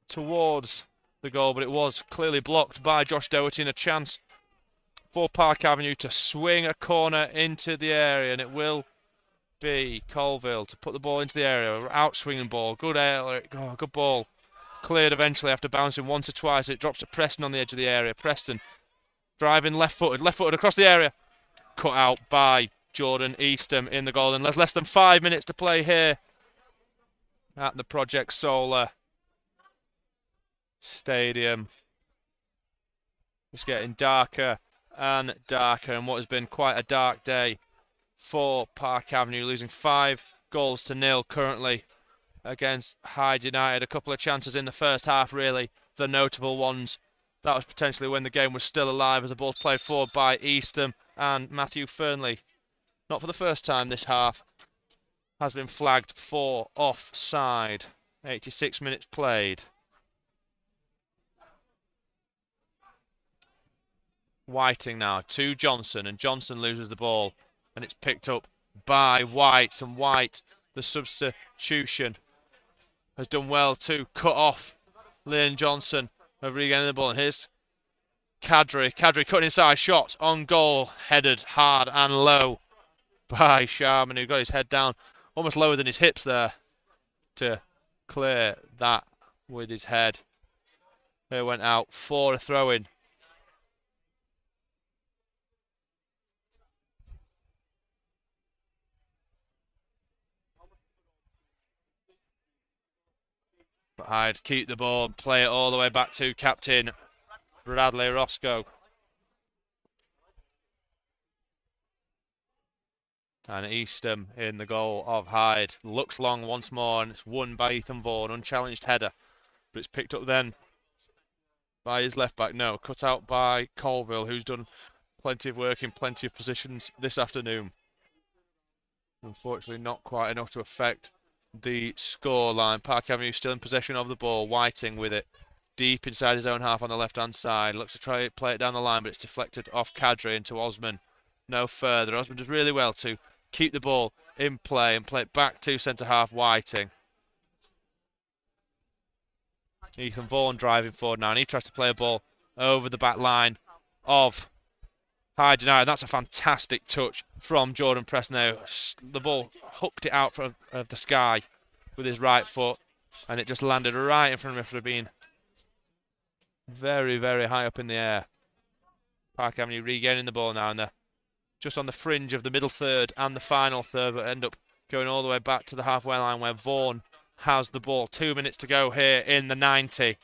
towards the goal, but it was clearly blocked by Josh Doherty, and a chance for Park Avenue to swing a corner into the area, and it will be Colville to put the ball into the area. Out swinging ball, good ball. Cleared eventually after bouncing once or twice. It drops to Preston on the edge of the area. Preston driving left-footed across the area. Cut out by Jordan Eastham in the goal. And there's less than 5 minutes to play here at the Project Solar Stadium. It's getting darker and darker, and what has been quite a dark day for Park Avenue, losing 5-0 currently against Hyde United. A couple of chances in the first half, really, the notable ones. That was potentially when the game was still alive, as the ball's played forward by Eastham, and Matthew Fernley, not for the first time this half, has been flagged for offside. 86 minutes played. Whiting now to Johnson, and Johnson loses the ball, and it's picked up by White, and White, the substitution, has done well to cut off Liam Johnson of regaining the ball. And here's Kadri cutting inside, shot on goal, headed hard and low by Sharman, who got his head down almost lower than his hips there to clear that with his head. It went out for a throw-in. But Hyde keep the ball, play it all the way back to captain Bradley Roscoe. And Eastham in the goal of Hyde. Looks long once more, and it's won by Ethan Vaughan. Unchallenged header, but it's picked up then by his left back. No, cut out by Colville, who's done plenty of work in plenty of positions this afternoon. Unfortunately, not quite enough to affect the scoreline. Park Avenue still in possession of the ball. Whiting with it deep inside his own half on the left-hand side. Looks to try to play it down the line, but it's deflected off Kadri into Osman. No further. Osman does really well to keep the ball in play and play it back to centre-half Whiting. Ethan Vaughan driving forward now, and he tries to play a ball over the back line of Hyde United. That's a fantastic touch from Jordan Preston there. The ball hooked it out of the sky with his right foot, and it just landed right in front of him after being very, very high up in the air. Park Avenue regaining the ball now, and they're just on the fringe of the middle third and the final third, but end up going all the way back to the halfway line where Vaughan has the ball. 2 minutes to go here in the 90.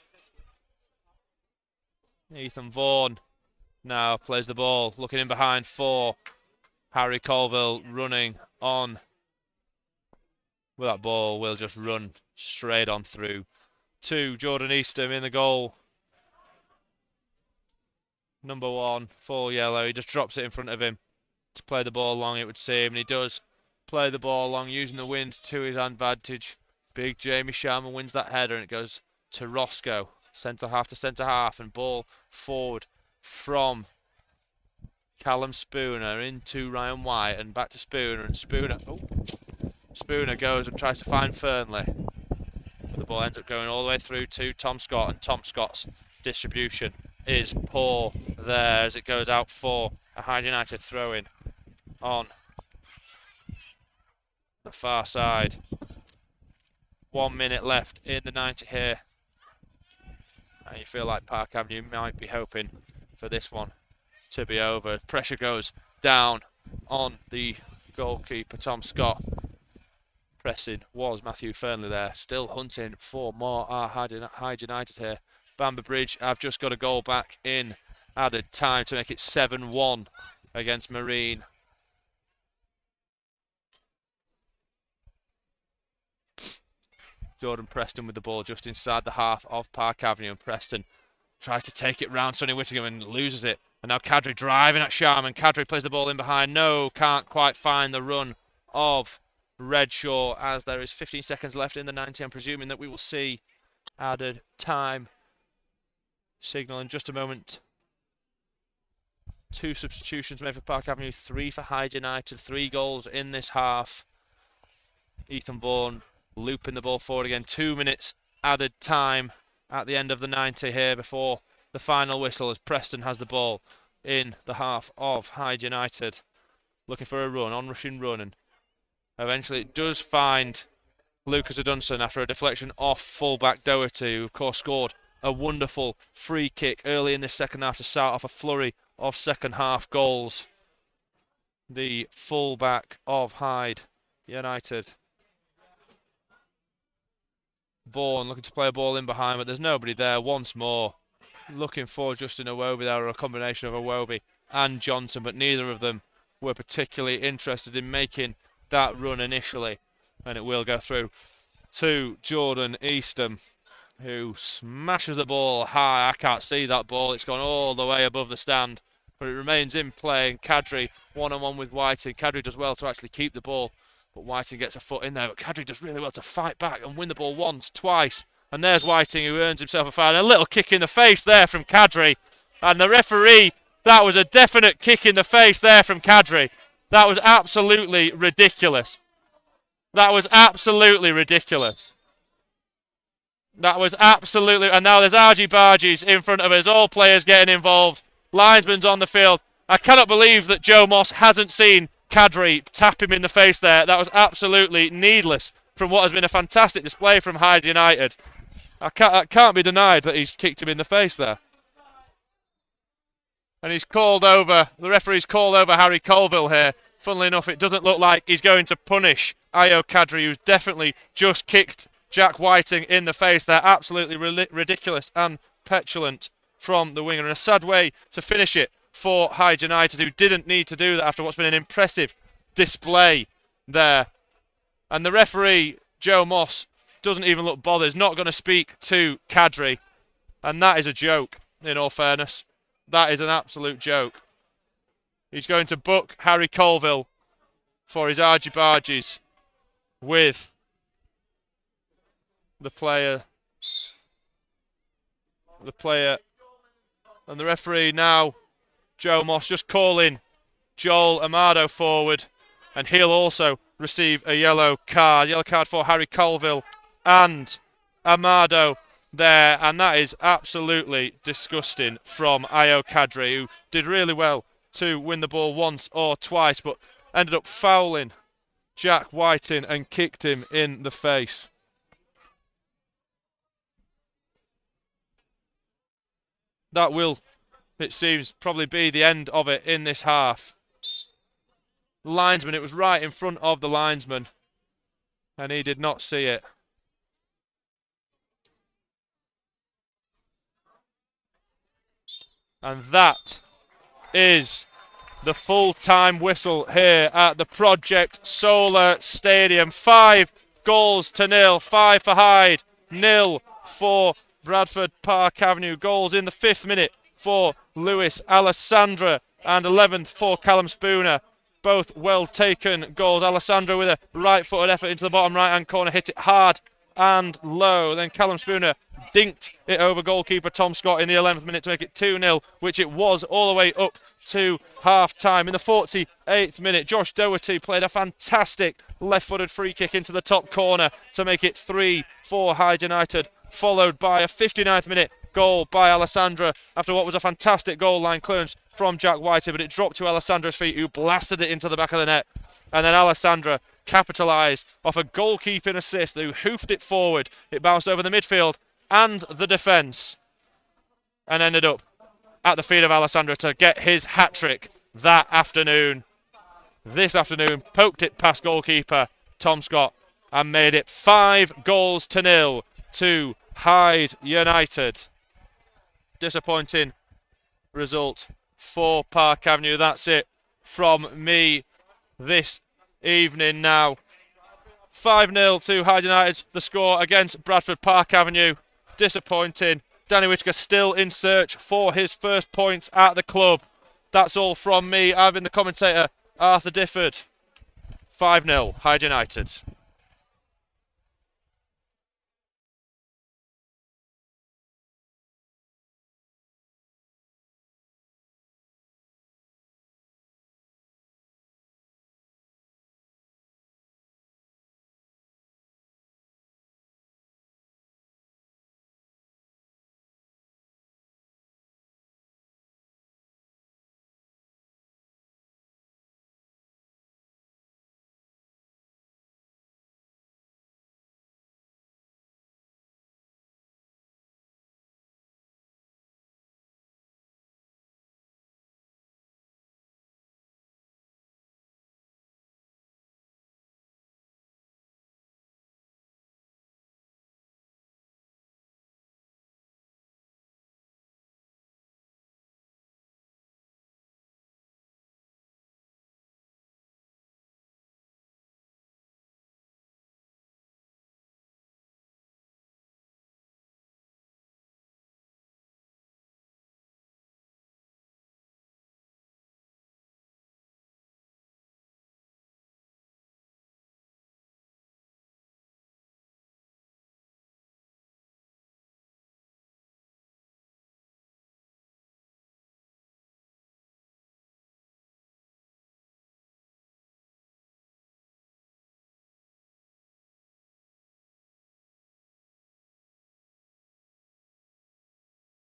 Ethan Vaughan now plays the ball, looking in behind for Harry Colville, running on. Well, that ball will just run straight on through to Jordan Eastham in the goal. Number 1, full yellow. He just drops it in front of him to play the ball long, it would seem, and he does play the ball long, using the wind to his advantage. Big Jamie Sharman wins that header, and it goes to Roscoe, centre half to centre half, and ball forward from Callum Spooner into Ryan White, and back to Spooner, and Spooner goes and tries to find Fernley, but the ball ends up going all the way through to Tom Scott, and Tom Scott's distribution is poor there as it goes out for a Hyde United throw-in on the far side. 1 minute left in the 90 here, and you feel like Park Avenue might be hoping for this one to be over. Pressure goes down on the goalkeeper Tom Scott. Pressing was Matthew Fernley there, still hunting for more Hyde United here. Bamber Bridge have just got a goal back in added time to make it 7-1 against Marine. Jordan Preston with the ball just inside the half of Park Avenue, and Preston tries to take it round Sonny Whittingham and loses it. And now Kadri driving at Sharman. Kadri plays the ball in behind. No, can't quite find the run of Redshaw as there is 15 seconds left in the 90. I'm presuming that we will see added time signal in just a moment. 2 substitutions made for Park Avenue, 3 for Hyde United, 3 goals in this half. Ethan Vaughan looping the ball forward again. 2 minutes added time at the end of the 90 here before the final whistle, as Preston has the ball in the half of Hyde United, looking for a run, on-rushing run, and eventually it does find Lucas Adunson after a deflection off full-back Doherty, who of course scored a wonderful free kick early in this second half to start off a flurry of second half goals. The full-back of Hyde United. Vaughan looking to play a ball in behind, but there's nobody there once more. Looking for Justin Iwobi there, or a combination of Iwobi and Johnson, but neither of them were particularly interested in making that run initially, and it will go through to Jordan Eastham, who smashes the ball high. I can't see that ball, it's gone all the way above the stand, but it remains in play, and Kadri one-on-one with Whiting. Kadri does well to actually keep the ball, but Whiting gets a foot in there, but Kadri does really well to fight back and win the ball once, twice, and there's Whiting, who earns himself a foul. A little kick in the face there from Kadri, and the referee, that was a definite kick in the face there from Kadri. That was absolutely ridiculous. That was absolutely ridiculous. That was absolutely... And now there's argy-bargies in front of us. All players getting involved. Linesman's on the field. I cannot believe that Joe Moss hasn't seen Kadri tap him in the face there. That was absolutely needless from what has been a fantastic display from Hyde United. It can't be denied that he's kicked him in the face there. And he's called over, the referee's called over Harry Colville here. Funnily enough, it doesn't look like he's going to punish Ayo Kadri, who's definitely just kicked Jack Whiting in the face there. Absolutely ridiculous and petulant from the winger. And a sad way to finish it for Hyde United, who didn't need to do that after what's been an impressive display there. And the referee, Joe Moss, doesn't even look bothered. He's not going to speak to Kadri. And that is a joke, in all fairness. That is an absolute joke. He's going to book Harry Colville for his argy-bargies with the player. And the referee now, Joe Moss, just calling Joel Amado forward. And he'll also receive a yellow card. Yellow card for Harry Colville and Amado there, and that is absolutely disgusting from Ayo Kadri, who did really well to win the ball once or twice, but ended up fouling Jack Whiting and kicked him in the face. That will, it seems, probably be the end of it in this half. The linesman, it was right in front of the linesman, and he did not see it. And that is the full-time whistle here at the Project Solar Stadium. 5-0. 5 for Hyde, 0 for Bradford Park Avenue. Goals in the 5th minute for Lewis Alessandra and 11th for Callum Spooner. Both well taken goals. Alessandra with a right-footed effort into the bottom right-hand corner, hit it hard and low. Then Callum Spooner dinked it over goalkeeper Tom Scott in the 11th minute to make it 2-0, which it was all the way up to half-time. In the 48th minute, Josh Doherty played a fantastic left-footed free kick into the top corner to make it 3 for Hyde United, followed by a 59th minute goal by Alessandra after what was a fantastic goal line clearance from Jack Whitey, but it dropped to Alessandra's feet, who blasted it into the back of the net. And then Alessandra capitalised off a goalkeeping assist, who hoofed it forward. It bounced over the midfield and the defence and ended up at the feet of Alessandra to get his hat-trick that afternoon. This afternoon, poked it past goalkeeper Tom Scott and made it 5-0 to Hyde United. Disappointing result for Park Avenue. That's it from me this evening now. 5-0 to Hyde United, the score against Bradford Park Avenue. Disappointing. Danny Whitaker still in search for his first points at the club. That's all from me. I've been the commentator, Arthur Difford. 5-0, Hyde United.